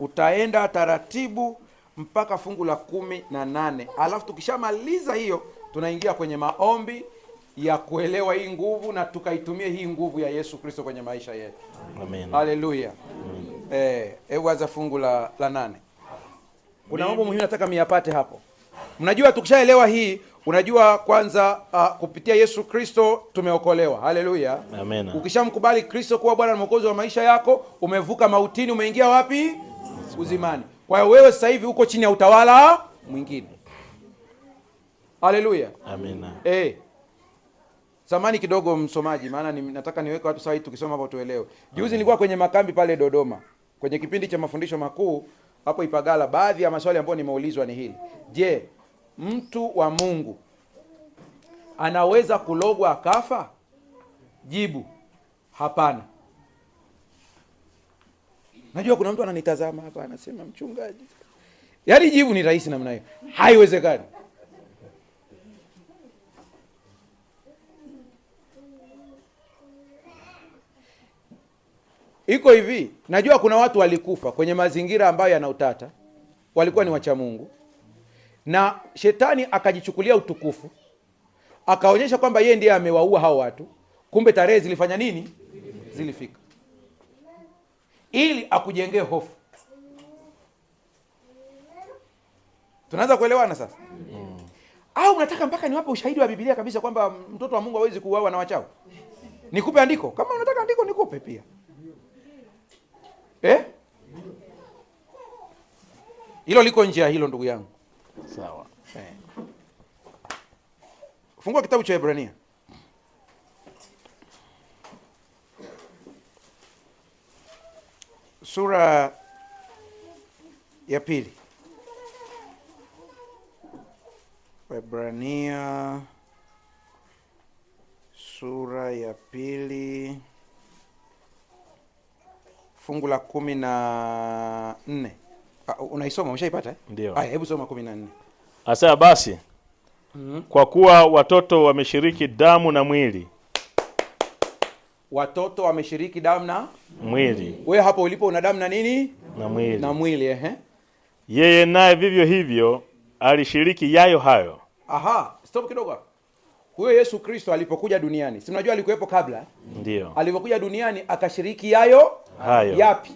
Utaenda taratibu mpaka fungu la 18. Alafu tukishamaliza hiyo tunaingia kwenye maombi ya kuelewa hii nguvu na tukaitumia hii nguvu ya Yesu Kristo kwenye maisha yetu. Amen. Haleluya. Hebu anza fungu la 8. Kuna mambo muhimu nataka miyapate hapo. Mnajua tukishaelewa hii, unajua kwanza kupitia Yesu Kristo tumeokolewa. Haleluya. Amen. Ukishamkubali Kristo kuwa Bwana na Mwokozi wa maisha yako, umevuka mautini, umeingia wapi? Uzimani. Kwa hiyo wewe sasa hivi uko chini ya utawala mwingine. Haleluya. Amen. Zamani kidogo msomaji, maana nataka niweke watu sawa tukisoma hapo tuelewe. Juzi nilikuwa kwenye makambi pale Dodoma, kwenye kipindi cha mafundisho makuu hapo Ipagala. Baadhi ya maswali ambayo nimeulizwa ni hili: je, mtu wa Mungu anaweza kulogwa akafa? Jibu: hapana. Najua kuna mtu ananitazama hapa anasema, mchungaji, yaani jibu ni rahisi namna hiyo? Haiwezekani. Iko hivi, najua kuna watu walikufa kwenye mazingira ambayo yana utata, walikuwa ni wacha Mungu, na shetani akajichukulia utukufu, akaonyesha kwamba yeye ndiye amewaua hao watu. Kumbe tarehe zilifanya nini? Zilifika ili akujengee hofu. Tunaanza kuelewana sasa? Au unataka mpaka niwape ushahidi wa Biblia kabisa kwamba mtoto wa Mungu hawezi kuuawa na wachawi? Nikupe andiko? Kama unataka andiko nikupe pia. Hilo liko nje ya hilo ndugu yangu. Sawa. Fungua kitabu cha Waebrania. Sura ya 2. Waebrania sura ya 2 fungu la 14. Unaisoma? Umeshaipata? Ndio. Haya, hebu soma 14. Asa basi, kwa kuwa watoto wameshiriki damu na mwili. Watoto wameshiriki damu na mwili. Wewe hapo ulipo una damu na nini? Na mwili. Na mwili, Yeye naye vivyo hivyo alishiriki yayo hayo. Aha, stop kidogo hapo. Huyo Yesu Kristo alipokuja duniani, si unajua alikuwepo kabla? Ndio. Alipokuja duniani akashiriki yayo hayo. Yapi?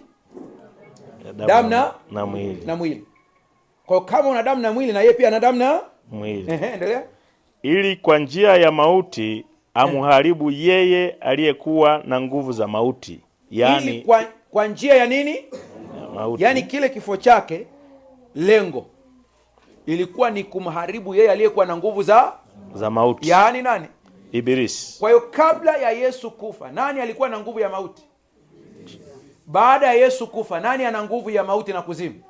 Damu na mwili. Na mwili. Kwa kama una damu na mwili, na yeye pia ana damu na mwili. Endelea. Ili kwa njia ya mauti amuharibu yeye aliyekuwa na nguvu za mauti. Yaani ili kwa njia ya nini? Ya mauti. Yaani kile kifo chake lengo ilikuwa ni kumharibu yeye aliyekuwa na nguvu za mauti. Yaani nani? Ibilisi. Kwa hiyo kabla ya Yesu kufa, nani alikuwa na nguvu ya mauti? Baada ya Yesu kufa, nani ana nguvu ya mauti na kuzimu?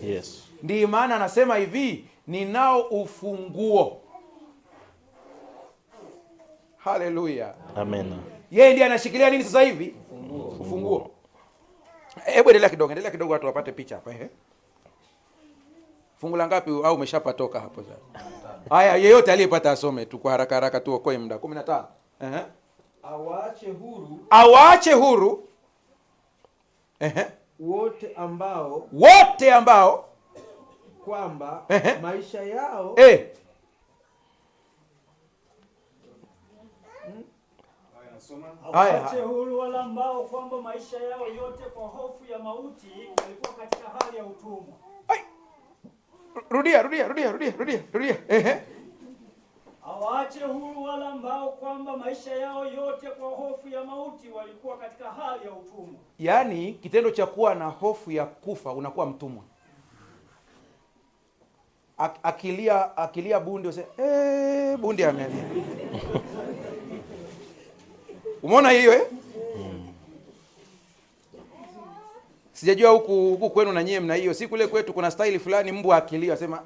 Yes. Ndiyo maana anasema hivi, ninao ufunguo. Haleluya. Amen. Yeye ndiye anashikilia nini sasa hivi? Ufunguo. Hebu endelea kidogo watu wapate picha hapa. Fungu la ngapi au umeshapatoka hapo sasa? Haya, yeyote aliyepata asome tu kwa haraka tu, okoe muda. 15. Awaache huru. Wote ambao kwamba maisha yao Waache huru wale ambao kwamba maisha yao yote kwa hofu ya mauti walikuwa katika hali ya utumwa. Rudia. Awaache huru wale ambao kwamba maisha yao yote kwa hofu ya mauti walikuwa katika hali ya utumwa. Yaani kitendo cha kuwa na hofu ya kufa unakuwa mtumwa. Akilia bundi useme bundi amelia. Umeona hiyo Sijajua huku kwenu na nyie mna hiyo. Si kule kwetu kuna style fulani mbwa akilia asema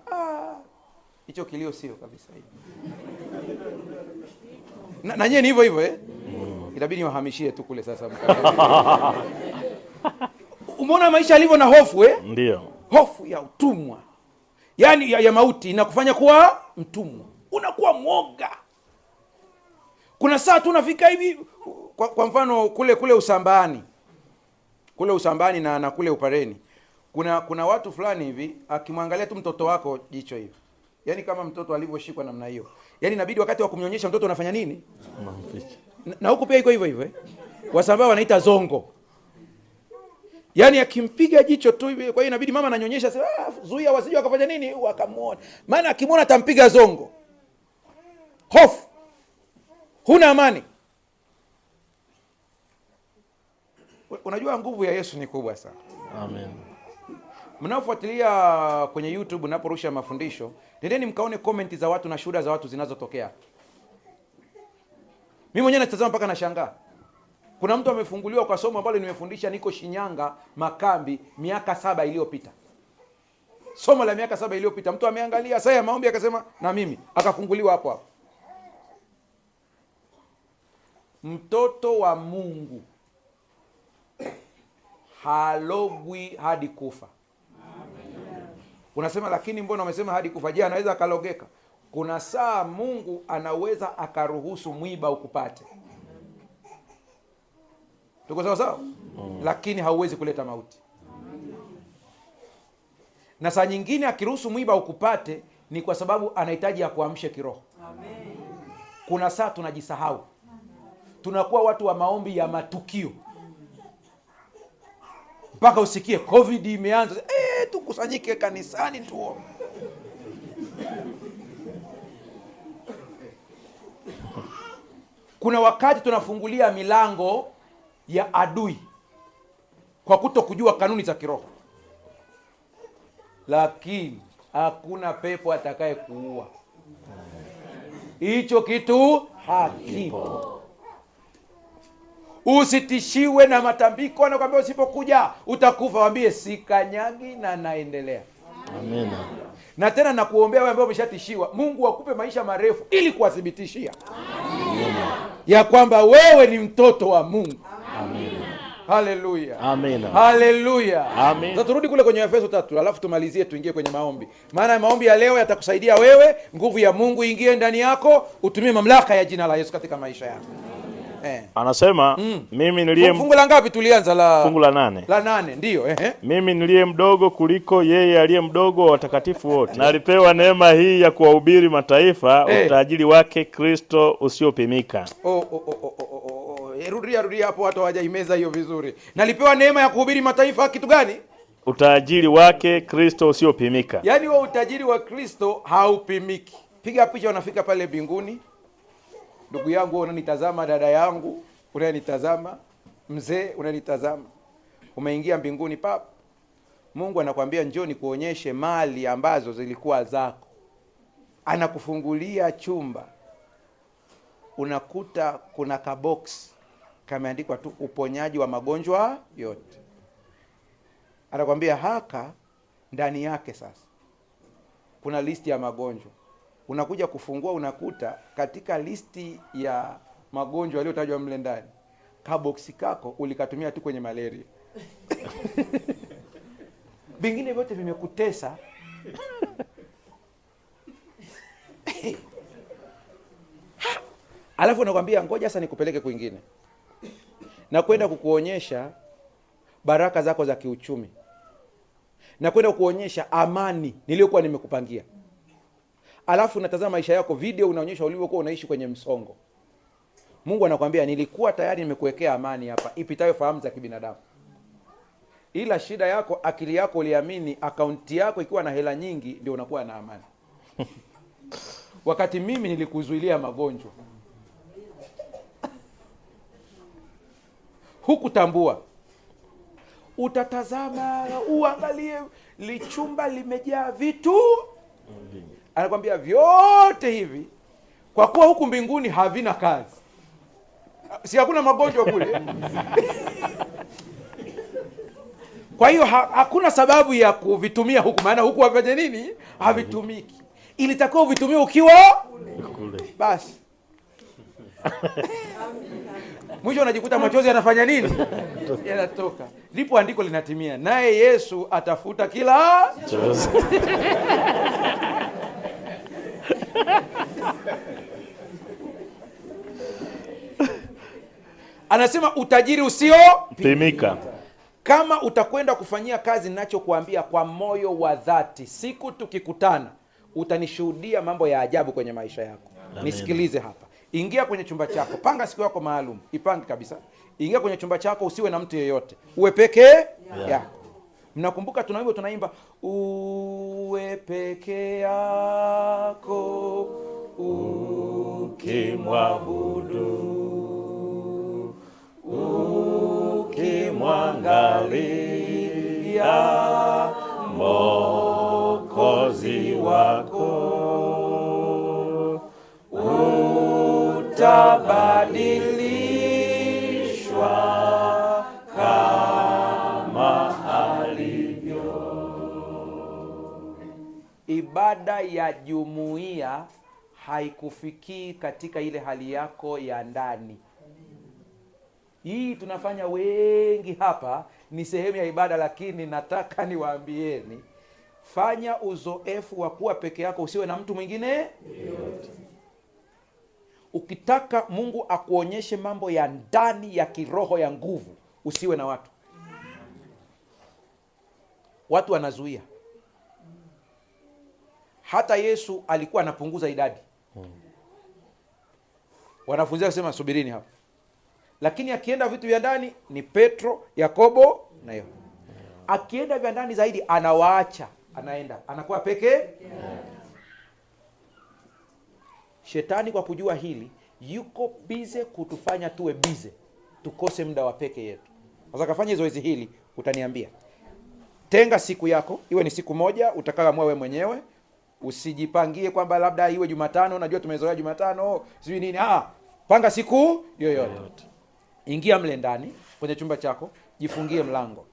hicho kilio sio kabisa hivi. Na nyie ni hivyo hivyo Itabidi wahamishie tu kule sasa Umeona maisha yalivyo na hofu Ndio. Hofu ya utumwa. Yaani ya mauti inakufanya kuwa mtumwa. Unakuwa mwoga. Kuna saa tu unafika hivi kwa mfano kule Usambani. Kule Usambani na kule Upareni. Kuna watu fulani hivi akimwangalia tu mtoto wako jicho hivi. Yaani kama mtoto alivyoshikwa namna hiyo. Yaani inabidi wakati wa kumnyonyesha mtoto unafanya nini? Na huku pia iko hivyo hivyo Wasambaa wanaita zongo. Yaani akimpiga jicho tu hivi, kwa hiyo inabidi mama ananyonyesha sasa zuia wasije wakafanya nini wakamuona. Maana akimwona atampiga zongo. Hofu. Huna amani. Unajua nguvu ya Yesu ni kubwa sana. Amen. Mnaofuatilia kwenye YouTube naporusha mafundisho, nendeni mkaone comment za watu na shuhuda za watu zinazotokea. Mimi mwenyewe natazama mpaka nashangaa. Kuna mtu amefunguliwa kwa somo ambalo nimefundisha niko Shinyanga makambi miaka 7 iliyopita. Somo la miaka 7 iliyopita. Mtu ameangalia saa ya maombi akasema na mimi akafunguliwa hapo hapo. Mtoto wa Mungu halogwi hadi kufa. Unasema lakini mbona umesema hadi kufa? Je, anaweza akalogeka? Kuna saa Mungu anaweza akaruhusu mwiba ukupate. Tuko sawa sawa? Lakini hauwezi kuleta mauti. Na saa nyingine akiruhusu mwiba ukupate ni kwa sababu anahitaji ya kuamshe kiroho. Kuna saa tunajisahau. Tunakuwa watu wa maombi ya matukio. Mpaka usikie COVID imeanza, tukusanyike kanisani tuombe. Kuna wakati tunafungulia milango ya adui kwa kutokujua kanuni za kiroho. Lakini hakuna pepo atakaye kuua. Hicho kitu hakipo. Usitishiwe na matambiko, anakuambia usipokuja utakufa, waambie sikanyagi na naendelea. Amen. Na tena nakuombea wewe ambao umeshatishiwa, Mungu akupe maisha marefu ili kuwathibitishia ya kwamba wewe ni mtoto wa Mungu. Amen. Haleluya. Amen. Haleluya. Amen. Sasa turudi kule kwenye Efeso 3 alafu tumalizie tuingie kwenye maombi. Maana maombi ya leo yatakusaidia wewe, nguvu ya Mungu ingie ndani yako, utumie mamlaka ya jina la Yesu katika maisha yako. Anasema mimi niliye fungu la ngapi tulianza? Fungu la 8. La 8 ndio Mimi niliye mdogo kuliko yeye aliye mdogo wa watakatifu wote. Na alipewa neema hii ya kuwahubiri mataifa utajiri wake Kristo usiopimika. Rudia hapo, watu hawajaimeza hiyo vizuri. Nalipewa neema ya kuhubiri mataifa kitu gani? Utajiri wake Kristo usiopimika. Yaani huo utajiri wa Kristo haupimiki. Piga picha unafika pale mbinguni. Ndugu yangu unanitazama, dada yangu unanitazama, mzee unanitazama. Umeingia mbinguni pap. Mungu anakuambia njoo nikuonyeshe mali ambazo zilikuwa zako. Anakufungulia chumba. Unakuta kuna kabox kameandikwa tu uponyaji wa magonjwa yote. Anakuambia haka ndani yake sasa kuna listi ya magonjwa. Unakuja kufungua unakuta katika listi ya magonjwa yaliyotajwa mle ndani kaboksi kako ulikatumia tu kwenye malaria. Vingine vyote vimekutesa. Alafu nakwambia ngoja sasa nikupeleke kwingine. Na kwenda kukuonyesha baraka zako za kiuchumi. Na kwenda kukuonyesha amani niliyokuwa nimekupangia. Alafu unatazama maisha yako, video unaonyesha ulivyokuwa unaishi kwenye msongo. Mungu anakuambia nilikuwa tayari nimekuwekea amani hapa ipitayo fahamu za kibinadamu. Ila shida yako, akili yako uliamini akaunti yako ikiwa na hela nyingi ndio unakuwa na amani. Wakati mimi nilikuzuilia magonjwa. Hukutambua. Utatazama, uangalie lichumba limejaa vitu. Anakuambia vyote hivi kwa kuwa huku mbinguni havina kazi. Si hakuna magonjwa kule. Kwa hiyo hakuna sababu ya kuvitumia huku, maana huku wafanye nini? Havitumiki. Ilitakiwa uvitumie ukiwa kule. Basi. Mwisho unajikuta machozi yanafanya nini? Yanatoka. Ndipo andiko linatimia. Naye Yesu atafuta kila chozi. Anasema utajiri usio pimika. Kama utakwenda kufanyia kazi ninachokuambia kwa moyo wa dhati, siku tukikutana utanishuhudia mambo ya ajabu kwenye maisha yako. Amen. Nisikilize hapa. Ingia kwenye chumba chako, panga siku yako maalum, ipange kabisa. Ingia kwenye chumba chako, usiwe na mtu yeyote, uwe peke yako. Mnakumbuka tunaimba uwe peke yako ukimwabudu, ukimwangalia Mwokozi wako, utabadilishwa kama alivyo. Ibada ya jumuiya haikufikii katika ile hali yako ya ndani. Hii tunafanya wengi hapa ni sehemu ya ibada, lakini nataka niwaambieni, fanya uzoefu wa kuwa peke yako, usiwe na mtu mwingine yote. Ukitaka Mungu akuonyeshe mambo ya ndani ya kiroho ya nguvu, usiwe na watu. Watu wanazuia. Hata Yesu alikuwa anapunguza idadi. Wanafunzi wakasema subirini hapa. Lakini akienda vitu vya ndani ni Petro, Yakobo na Yohana. Akienda vya ndani zaidi anawaacha, anakuwa peke. Shetani kwa kujua hili yuko bize kutufanya tuwe bize, tukose muda wa peke yetu. Sasa kafanya zoezi hili, utaniambia. Tenga siku yako, iwe ni siku moja utakayoamua wewe mwenyewe. Usijipangie kwamba labda iwe Jumatano, najua tumezoea Jumatano, sijui nini. Panga siku yoyote. Ingia mle ndani kwenye chumba chako, jifungie mlango.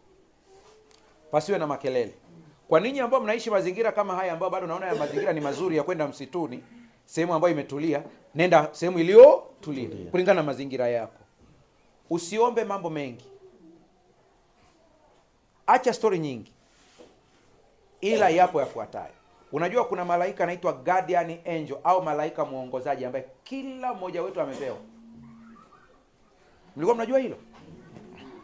Pasiwe na makelele. Kwa ninyi ambao mnaishi mazingira kama haya, ambao bado naona ya mazingira ni mazuri ya kwenda msituni, sehemu ambayo imetulia, nenda sehemu iliyo tulia kulingana na mazingira yako. Usiombe mambo mengi. Acha story nyingi. Ila yapo yafuatayo. Unajua kuna malaika anaitwa guardian angel au malaika muongozaji ambaye kila mmoja wetu amepewa. Mlikuwa mnajua hilo?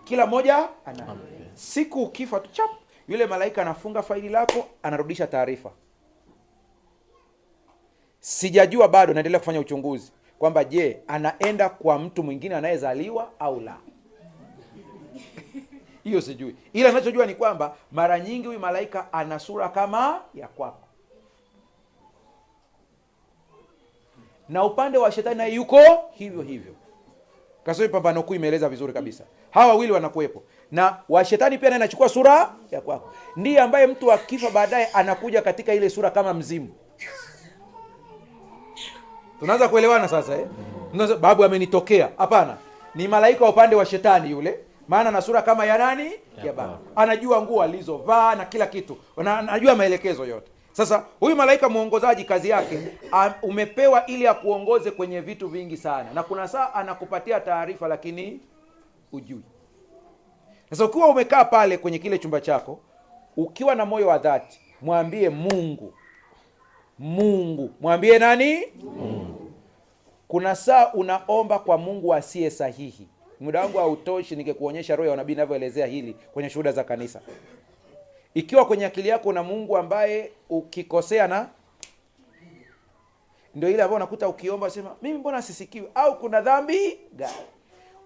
Kila mmoja ana. Siku ukifa tu chap, yule malaika anafunga faili lako, anarudisha taarifa. Sijajua bado, naendelea kufanya uchunguzi kwamba je, anaenda kwa mtu mwingine anayezaliwa au la. Hiyo sijui. Ila ninachojua ni kwamba mara nyingi huyu malaika ana sura kama ya kwako. Na upande wa shetani naye yuko hivyo hivyo. Kasoi Pambano Kuu imeeleza vizuri kabisa. Hawa wawili wanakuwepo. Na wa shetani pia naye anachukua sura ya kwako. Ndiye ambaye mtu akifa baadaye anakuja katika ile sura kama mzimu. Tunaanza kuelewana sasa babu amenitokea. Hapana. Ni malaika upande wa shetani yule. Maana na sura kama ya nani? Ya babu. Anajua nguo alizovaa na kila kitu. Anajua maelekezo yote. Sasa huyu malaika muongozaji kazi yake umepewa ili akuongoze kwenye vitu vingi sana. Na kuna saa anakupatia taarifa lakini hujui. Sasa ukiwa umekaa pale kwenye kile chumba chako, ukiwa na moyo wa dhati, mwambie Mungu. Mwambie nani? Mungu. Kuna saa unaomba kwa Mungu asiye sahihi. Muda wangu hautoshi ningekuonyesha roho ya unabii inavyoelezea hili kwenye shuhuda za kanisa. Ikiwa kwenye akili yako na Mungu ambaye ukikosea na ndio ile ambayo unakuta ukiomba sema mimi mbona sisikiwi au kuna dhambi gani?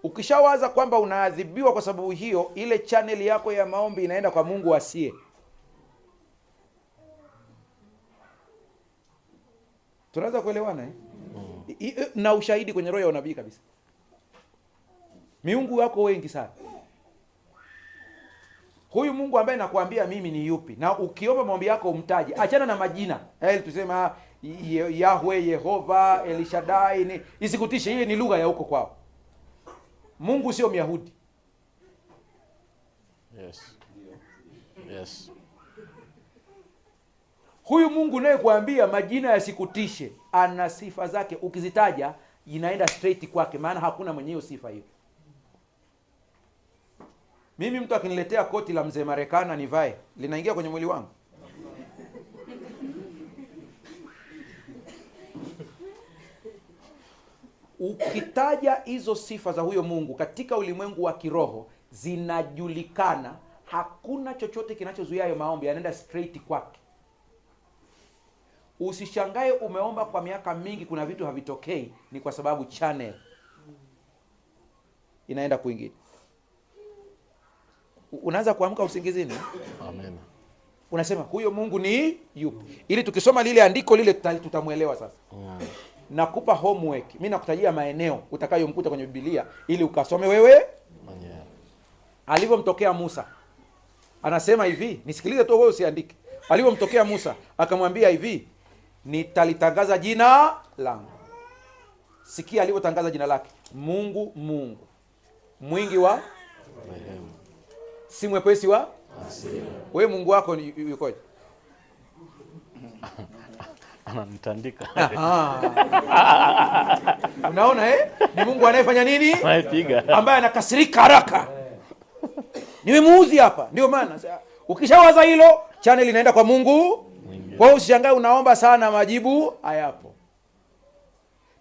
Ukishawaza kwamba unaadhibiwa kwa sababu hiyo, ile channel yako ya maombi inaenda kwa Mungu asiye. Tunaweza kuelewana na ushahidi kwenye roho ya unabii kabisa. Miungu wako wengi sana. Huyu Mungu ambaye nakuambia mimi ni yupi? Na ukiomba maombi yako umtaje. Achana na majina. Tusema Yahweh, Yehova, Elishadai, isikutishe, hii ni lugha ya huko kwao. Mungu sio Myahudi. Yes. Yes. Huyu Mungu naye kuambia majina yasikutishe, ana sifa zake, ukizitaja inaenda straight kwake, maana hakuna mwenye hiyo sifa hiyo. Mimi mtu akiniletea koti la mzee Marekani nivae, linaingia kwenye mwili wangu? Ukitaja hizo sifa za huyo Mungu katika ulimwengu wa kiroho zinajulikana, hakuna chochote kinachozuia hayo maombi, yanaenda straight kwake. Usishangae umeomba kwa miaka mingi, kuna vitu havitokei, ni kwa sababu channel inaenda kwingine. Unaanza kuamka usingizini. Amen. Unasema huyo Mungu ni yupi? Ili tukisoma lile andiko lile tutamuelewa sasa. Nakupa homework. Mimi nakutajia maeneo utakayomkuta kwenye Biblia ili ukasome wewe mwenyewe. Alivyomtokea Musa. Anasema hivi, nisikilize tu wewe usiandike. Alivyomtokea Musa, akamwambia hivi, nitalitangaza jina langu. Sikia alivyotangaza jina lake. Mungu, Mungu. Mwingi wa rehema. Si mwepesi wa hasira. Wewe Mungu wako yukoje? Ananitandika. Unaona Ni Mungu anayefanya nini? Anaipiga. Ambaye anakasirika haraka. Nimemuudhi hapa. Ndio maana ukishawaza hilo, channel inaenda kwa Mungu. Kwa hiyo usishangae unaomba sana majibu hayapo.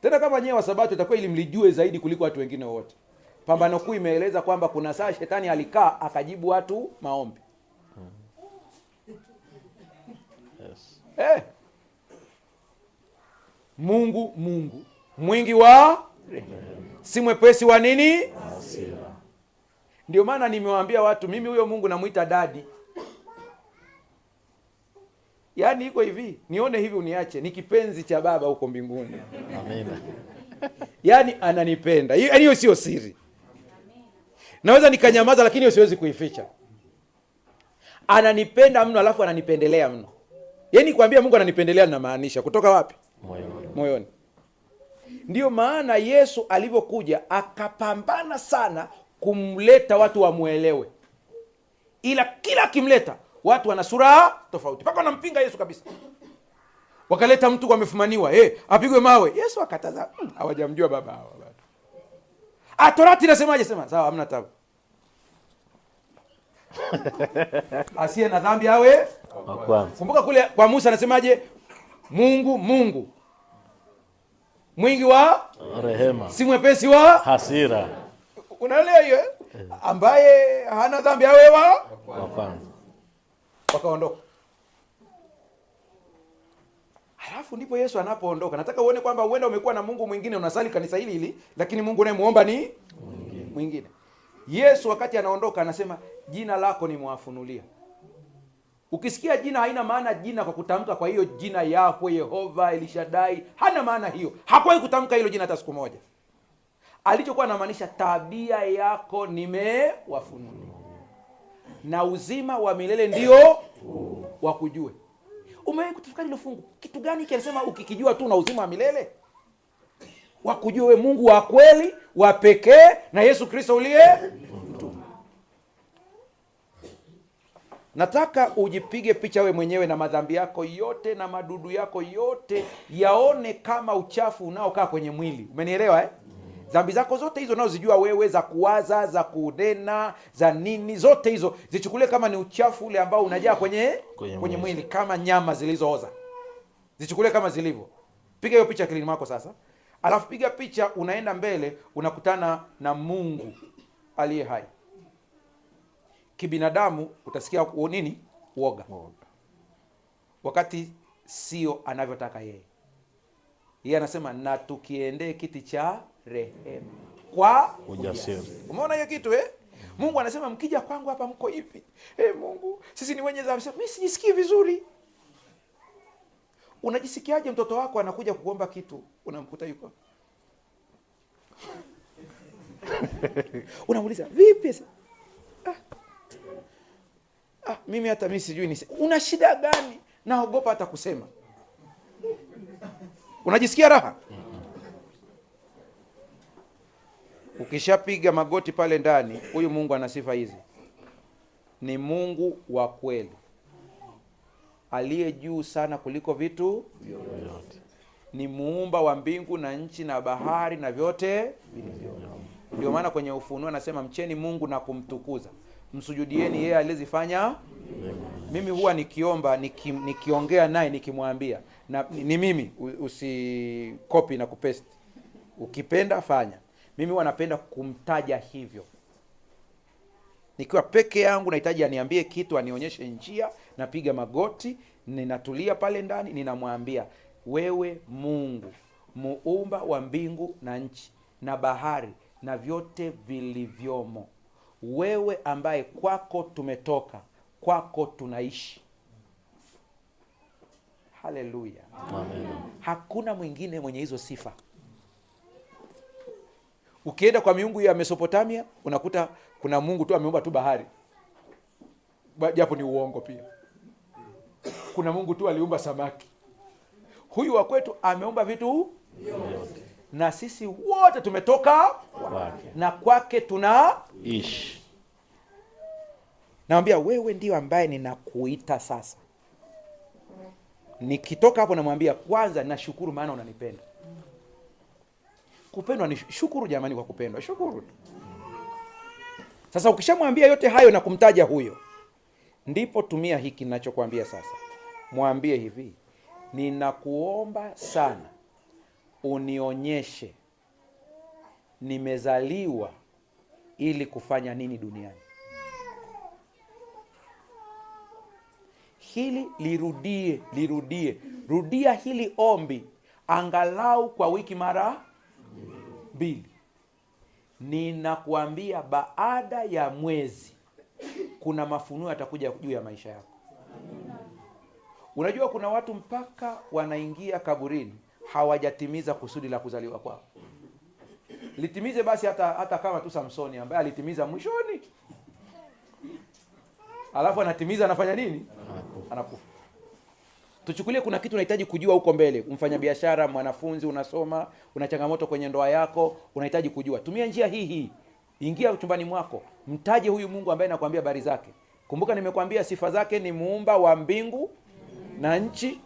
Tena kama nyewe wa Sabato itakuwa ili mlijue zaidi kuliko watu wengine wote. Pambano Kuu imeeleza kwamba kuna saa shetani alikaa akajibu watu maombi. Yes. Mungu, Mungu. Mwingi wa si mwepesi wa nini? Hasira. Ndio maana nimewaambia watu mimi huyo Mungu namuita dadi. Yaani iko hivi, nione hivi uniache, ni kipenzi cha Baba huko mbinguni. Amina. Yaani ananipenda. Yaani hiyo sio siri. Naweza nikanyamaza lakini hiyo siwezi kuificha. Ananipenda mno alafu ananipendelea mno. Yaani kuambia Mungu ananipendelea ninamaanisha kutoka wapi? Moyoni. Moyoni. Ndio maana Yesu alivyokuja akapambana sana kumleta watu wamuelewe. Ila kila akimleta watu wana sura tofauti. Mpaka wanampinga Yesu kabisa. Wakaleta mtu amefumaniwa, apigwe mawe. Yesu akataza, hawajamjua baba hawa bado. Torati inasemaje? Sema, sawa, hamna tabu. Asiye na dhambi awe wa kwanza. Kumbuka kule kwa Musa anasemaje? Mungu, Mungu. Mwingi wa rehema. Si mwepesi wa hasira. Unaelewa hiyo? Ambaye hana dhambi awe wa kwanza. Wakaondoka. Halafu ndipo Yesu anapoondoka. Nataka uone kwamba uenda umekuwa na Mungu mwingine unasali kanisa hili, lakini Mungu unayemuomba ni mwingine. Yesu wakati anaondoka anasema jina lako nimwafunulia. Ukisikia jina haina maana jina kwa kutamka, kwa hiyo jina Yahweh, Yehova, Elishadai, hana maana hiyo. Hakuwahi kutamka hilo jina hata siku moja. Alichokuwa anamaanisha tabia yako nimewafunulia. Na uzima wa milele ndio wakujue. Umewahi kutafakari hilo fungu? Kitu gani kinasema ukikijua tu na uzima wa milele? Wakujue we Mungu wa kweli, wa pekee na Yesu Kristo uliye mtume. Nataka ujipige picha we mwenyewe na madhambi yako yote na madudu yako yote yaone kama uchafu unaokaa kwenye mwili. Umenielewa Dhambi zako zote hizo unazojua wewe, za kuwaza, za kunena, za nini, zote hizo zichukulie kama ni uchafu ule ambao unajaa kwenye mwili kama nyama zilizooza. Zichukulie kama zilivyo. Piga hiyo picha akilini mwako sasa. Alafu piga picha unaenda mbele unakutana na Mungu aliye hai. Kibinadamu utasikia nini? Uoga. Wakati sio anavyotaka yeye. Yeye anasema na tukiendee kiti cha rehema kwa ujasiri. Umeona hiyo kitu Mungu anasema mkija kwangu hapa mko hivi. Mungu, sisi ni wenye dhambi. Mimi sijisikii vizuri. Unajisikiaje mtoto wako anakuja kukuomba kitu, unamkuta yuko? Unamuuliza, "Vipi?" Mimi hata mimi sijui una shida gani? Naogopa hata kusema. Unajisikia raha? Ukishapiga magoti pale ndani, huyu Mungu ana sifa hizi. ni Mungu wa kweli, aliye juu sana kuliko vitu vyote. Ni muumba wa mbingu na nchi na bahari na vyote vilivyomo. Ndio maana kwenye Ufunuo anasema mcheni Mungu na kumtukuza, msujudieni yeye aliyezifanya. Mimi huwa nikiomba, nikiongea naye, nikimwambia ni mimi, usikopi na kupaste. Ukipenda fanya. Mimi huwa napenda kumtaja hivyo. Nikiwa peke yangu nahitaji aniambie kitu, anionyeshe njia, napiga magoti, ninatulia pale ndani, ninamwambia wewe Mungu, muumba wa mbingu na nchi na bahari na vyote vilivyomo, wewe ambaye kwako tumetoka, kwako tunaishi. Haleluya. Amen. Hakuna mwingine mwenye hizo sifa. Ukienda kwa miungu ya Mesopotamia unakuta kuna Mungu tu ameumba tu bahari, japo ni uongo pia. Kuna Mungu tu aliumba samaki. Huyu wa kwetu ameumba vitu vyote, na sisi wote tumetoka kwake na kwake tunaishi. Namwambia wewe ndio ambaye ninakuita sasa. Nikitoka hapo namwambia kwanza nashukuru maana unanipenda. Kupendwa ni shukuru jamani, kwa kupendwa shukuru tu. Sasa ukishamwambia yote hayo na kumtaja huyo, ndipo tumia hiki ninachokuambia sasa. Mwambie hivi, ninakuomba sana unionyeshe nimezaliwa ili kufanya nini duniani. Hili rudia hili ombi angalau kwa wiki mara 2. Ninakuambia baada ya mwezi kuna mafunuo yatakuja juu ya maisha yako. Unajua kuna watu mpaka wanaingia kaburini hawajatimiza kusudi la kuzaliwa kwao. Litimize basi hata kama tu Samsoni ambaye alitimiza mwishoni. Alafu anatimiza, anafanya nini? Anakufa. Tuchukulie kuna kitu unahitaji kujua huko mbele. Mfanyabiashara, mwanafunzi, unasoma, una changamoto kwenye ndoa yako, unahitaji kujua. Tumia njia hii. Ingia chumbani mwako, mtaje huyu Mungu ambaye nakwambia habari zake. Kumbuka nimekwambia sifa zake ni muumba wa mbingu na nchi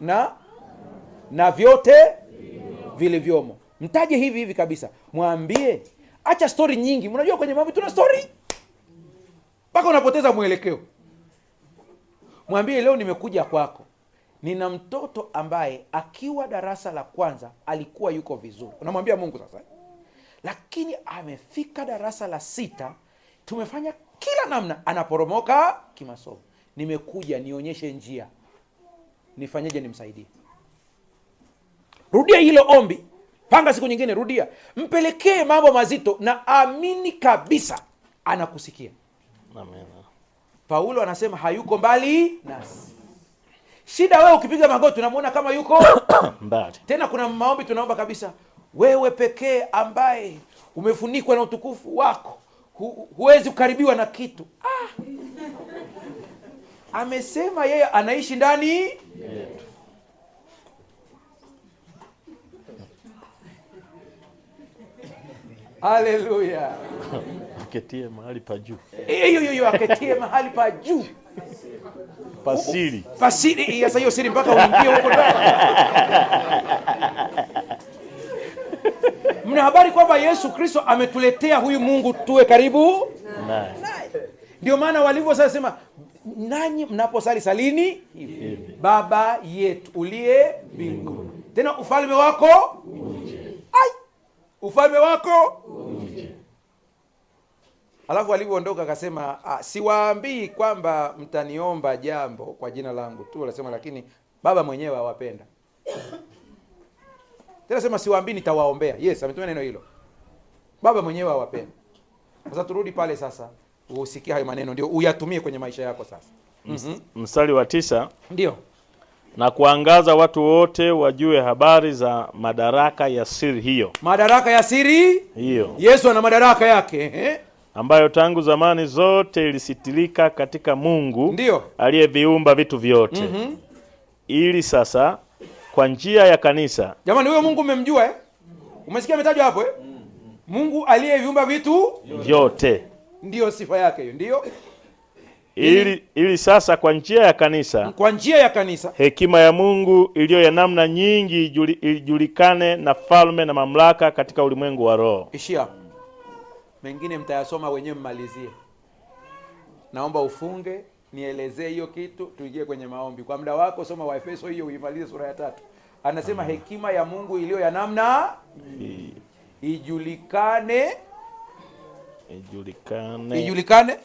na vyote vilivyomo. Mtaje hivi kabisa. Mwambie, acha story nyingi. Unajua kwenye mambo tuna story mpaka unapoteza mwelekeo. Mwambie leo nimekuja kwako, nina mtoto ambaye akiwa darasa la kwanza alikuwa yuko vizuri. Unamwambia Mungu sasa, lakini amefika darasa la 6, tumefanya kila namna, anaporomoka kimasomo. Nimekuja nionyeshe njia, nifanyeje nimsaidie. Rudia hilo ombi, panga siku nyingine, rudia, mpelekee mambo mazito, na amini kabisa anakusikia. Amen. Paulo anasema hayuko mbali nasi. Shida wewe ukipiga magoti tunamuona kama yuko mbali. Tena kuna maombi tunaomba kabisa, wewe pekee ambaye umefunikwa na utukufu wako, huwezi kukaribiwa na kitu. Amesema yeye anaishi ndani yetu. Haleluya. Aketie mahali pa juu. Aketie mahali pa juu. Pasiri. Sasa hiyo siri mpaka uingie huko ndani. Mna habari kwamba Yesu Kristo ametuletea huyu Mungu tuwe karibu naye. Ndio maana walivyo sasa sema, nanyi mnaposali salini hivi: Baba yetu uliye mbinguni. Tena ufalme wako uje. Ufalme wako uje. Alafu alivyoondoka akasema, siwaambii kwamba mtaniomba jambo kwa jina langu tu, anasema lakini Baba mwenyewe awapenda. Tena sema siwaambii nitawaombea. Yes, ametumia neno hilo. Baba mwenyewe awapenda. Sasa turudi pale sasa, usikie hayo maneno ndio uyatumie kwenye maisha yako sasa. Mstari wa 9. Ndio. Na kuangaza watu wote wajue habari za madaraka ya siri hiyo. Madaraka ya siri hiyo. Yesu ana madaraka yake, ambayo tangu zamani zote ilisitirika katika Mungu, ndio aliyeviumba vitu vyote. Ili sasa kwa njia ya kanisa. Jamani, huyo Mungu mmemjua Umesikia ametajwa hapo Mungu aliyeviumba vitu vyote. Ndio sifa yake hiyo, ndio. ili sasa kwa njia ya kanisa, hekima ya Mungu iliyo ya namna nyingi ijulikane na falme na mamlaka katika ulimwengu wa roho. Ishia. Mengine mtayasoma wenyewe mmalizie. Naomba ufunge, nielezee hiyo kitu, tuingie kwenye maombi. Kwa muda wako soma Waefeso hiyo uimalize sura ya 3. Anasema hekima ya Mungu iliyo ya namna ijulikane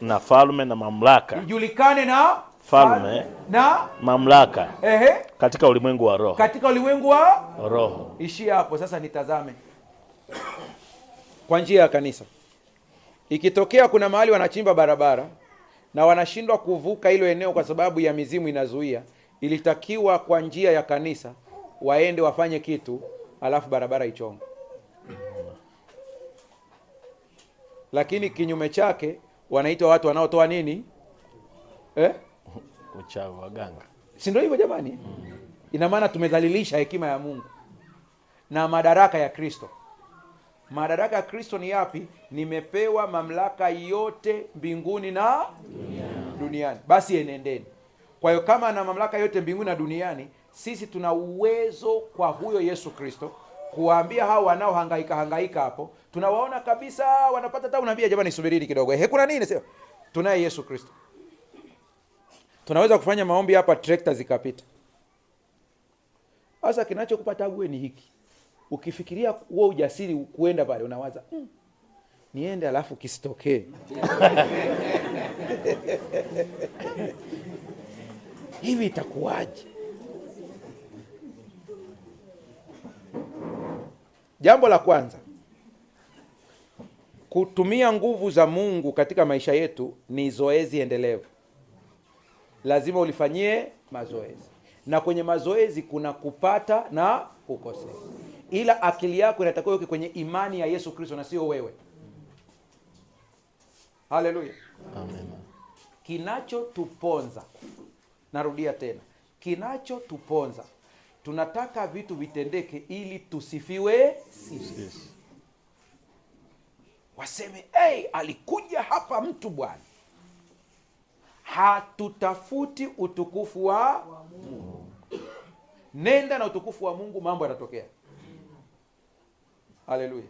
na falme na mamlaka. Ijulikane na falme na mamlaka. Katika ulimwengu wa roho. Katika ulimwengu wa roho. Ishia hapo sasa. Nitazame kwa njia ya kanisa. Ikitokea kuna mahali wanachimba barabara na wanashindwa kuvuka hilo eneo kwa sababu ya mizimu inazuia, ilitakiwa kwa njia ya kanisa waende wafanye kitu, alafu barabara ichonge. Lakini kinyume chake wanaitwa watu wanaotoa nini? Uchawi, waganga. Si ndio hivyo jamani? Ina maana tumedhalilisha hekima ya Mungu na madaraka ya Kristo. Madaraka ya Kristo ni yapi? Nimepewa mamlaka yote mbinguni na duniani. Basi enendeni. Kwa hiyo kama ana mamlaka yote mbinguni na duniani, sisi tuna uwezo kwa huyo Yesu Kristo kuwaambia hao wanaohangaika hapo, tunawaona kabisa wanapata tabu, naambia jamani subirini kidogo. Kuna nini sasa? Tunaye Yesu Kristo. Tunaweza kufanya maombi hapa trekta zikapita. Sasa kinachokupa tabu wewe ni hiki. Ukifikiria wewe ujasiri kuenda pale unawaza, niende alafu kisitokee. Hivi itakuwaje? Jambo la kwanza, kutumia nguvu za Mungu katika maisha yetu ni zoezi endelevu. Lazima ulifanyie mazoezi. Na kwenye mazoezi kuna kupata na kukosea. Ila akili yako inatakiwa iwe kwenye imani ya Yesu Kristo na sio wewe. Haleluya. Amen. Kinachotuponza, narudia tena, kinachotuponza, tunataka vitu vitendeke ili tusifiwe sisi. Yes. Waseme, alikuja hapa mtu bwana. Hatutafuti utukufu wa Mungu. Nenda na utukufu wa Mungu, mambo yatatokea. Haleluya.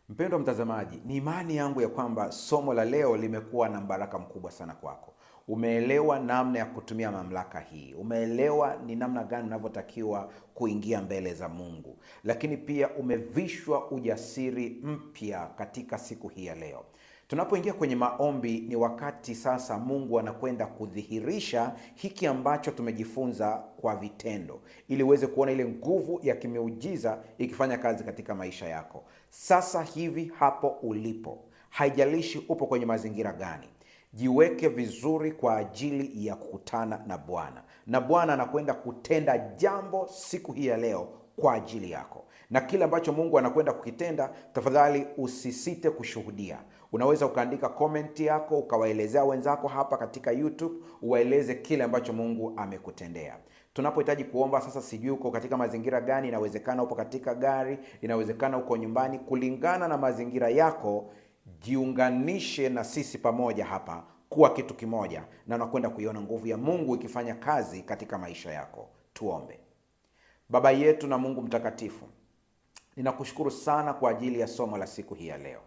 Mpendwa mtazamaji, ni imani yangu ya kwamba somo la leo limekuwa na baraka mkubwa sana kwako. Umeelewa namna ya kutumia mamlaka hii. Umeelewa ni namna gani unavyotakiwa kuingia mbele za Mungu. Lakini pia umevishwa ujasiri mpya katika siku hii ya leo. Tunapoingia kwenye maombi, ni wakati sasa Mungu anakwenda kudhihirisha hiki ambacho tumejifunza kwa vitendo, ili uweze kuona ile nguvu ya kimeujiza ikifanya kazi katika maisha yako. Sasa hivi hapo ulipo, haijalishi upo kwenye mazingira gani, jiweke vizuri kwa ajili ya kukutana na Bwana. Na Bwana anakwenda kutenda jambo siku hii ya leo kwa ajili yako. Na kile ambacho Mungu anakwenda kukitenda, tafadhali usisite kushuhudia. Unaweza ukaandika comment yako, ukawaelezea wenzako hapa katika YouTube, uwaeleze kile ambacho Mungu amekutendea. Tunapohitaji kuomba sasa, sijui uko katika mazingira gani, inawezekana upo katika gari, inawezekana uko nyumbani, kulingana na mazingira yako, jiunganishe na sisi pamoja hapa kuwa kitu kimoja, na unakwenda kuiona nguvu ya Mungu ikifanya kazi katika maisha yako. Tuombe. Baba yetu na Mungu mtakatifu, ninakushukuru sana kwa ajili ya somo la siku hii ya leo.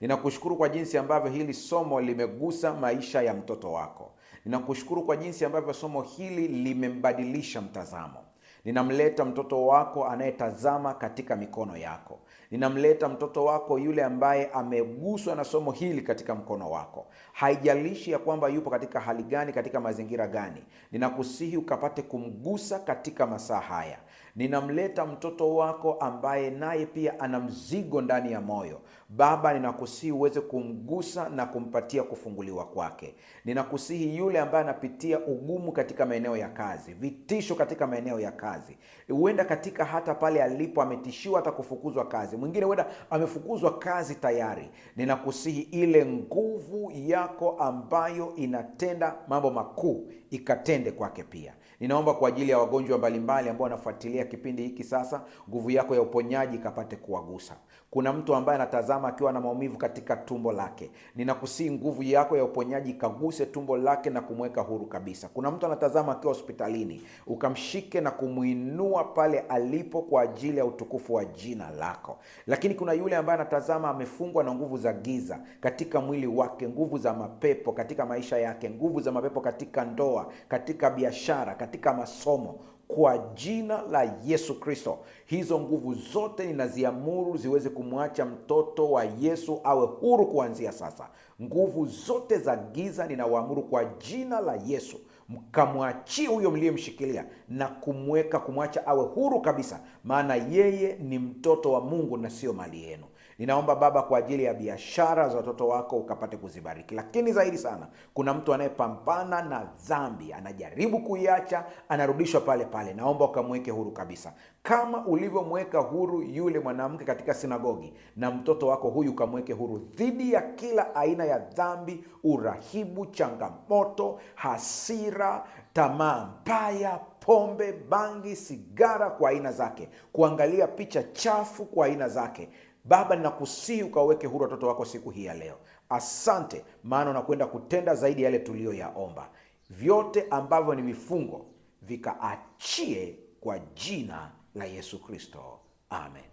Ninakushukuru kwa jinsi ambavyo hili somo limegusa maisha ya mtoto wako. Ninakushukuru kwa jinsi ambavyo somo hili limembadilisha mtazamo. Ninamleta mtoto wako anayetazama katika mikono yako. Ninamleta mtoto wako yule ambaye ameguswa na somo hili katika mkono wako. Haijalishi ya kwamba yupo katika hali gani, katika mazingira gani. Ninakusihi ukapate kumgusa katika masaa haya. Ninamleta mtoto wako ambaye naye pia ana mzigo ndani ya moyo. Baba, ninakusihi uweze kumgusa na kumpatia kufunguliwa kwake. Ninakusihi yule ambaye anapitia ugumu katika maeneo ya kazi, vitisho katika maeneo ya kazi. Huenda katika hata pale alipo ametishiwa hata kufukuzwa kazi. Mwingine huenda amefukuzwa kazi tayari. Ninakusihi ile nguvu yako ambayo inatenda mambo makuu ikatende kwake pia. Ninaomba kwa ajili ya wagonjwa mbalimbali ambao wanafuatilia kipindi hiki sasa, nguvu yako ya uponyaji ikapate kuwagusa. Kuna mtu ambaye anatazama akiwa na maumivu katika tumbo lake, ninakusihi nguvu yako ya uponyaji ikaguse tumbo lake na kumweka huru kabisa. Kuna mtu anatazama akiwa hospitalini, ukamshike na kumuinua pale alipo kwa ajili ya utukufu wa jina lako. Lakini kuna yule ambaye anatazama amefungwa na nguvu za giza katika mwili wake, nguvu za mapepo katika maisha yake, nguvu za mapepo katika ndoa, katika biashara, katika masomo. Kwa jina la Yesu Kristo, hizo nguvu zote ninaziamuru ziweze kumwacha mtoto wa Yesu awe huru kuanzia sasa. Nguvu zote za giza ninawaamuru kwa jina la Yesu, mkamwachie huyo mliyemshikilia na kumwacha awe huru kabisa, maana yeye ni mtoto wa Mungu na sio mali yenu. Ninaomba Baba kwa ajili ya biashara za watoto wako ukapate kuzibariki. Lakini zaidi sana, kuna mtu anayepambana na dhambi, anajaribu kuiacha, anarudishwa pale pale. Naomba ukamweke huru kabisa, kama ulivyomweka huru yule mwanamke katika sinagogi, na mtoto wako huyu ukamweke huru dhidi ya kila aina ya dhambi, urahibu, changamoto, hasira, tamaa mbaya, pombe, bangi, sigara kwa aina zake, kuangalia picha chafu kwa aina zake. Baba, ninakusihi ukaweke huru watoto wako siku hii ya leo. Asante, maana unakwenda kutenda zaidi yale tuliyoyaomba. Vyote ambavyo ni vifungo vikaachie kwa jina la Yesu Kristo, amen.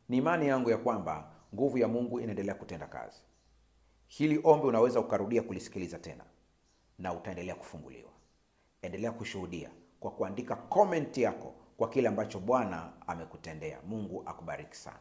Ni imani yangu ya kwamba nguvu ya Mungu inaendelea kutenda kazi. Hili ombi unaweza ukarudia kulisikiliza tena na utaendelea kufunguliwa. Endelea kushuhudia kwa kuandika comment yako kwa kile ambacho Bwana amekutendea. Mungu akubariki sana.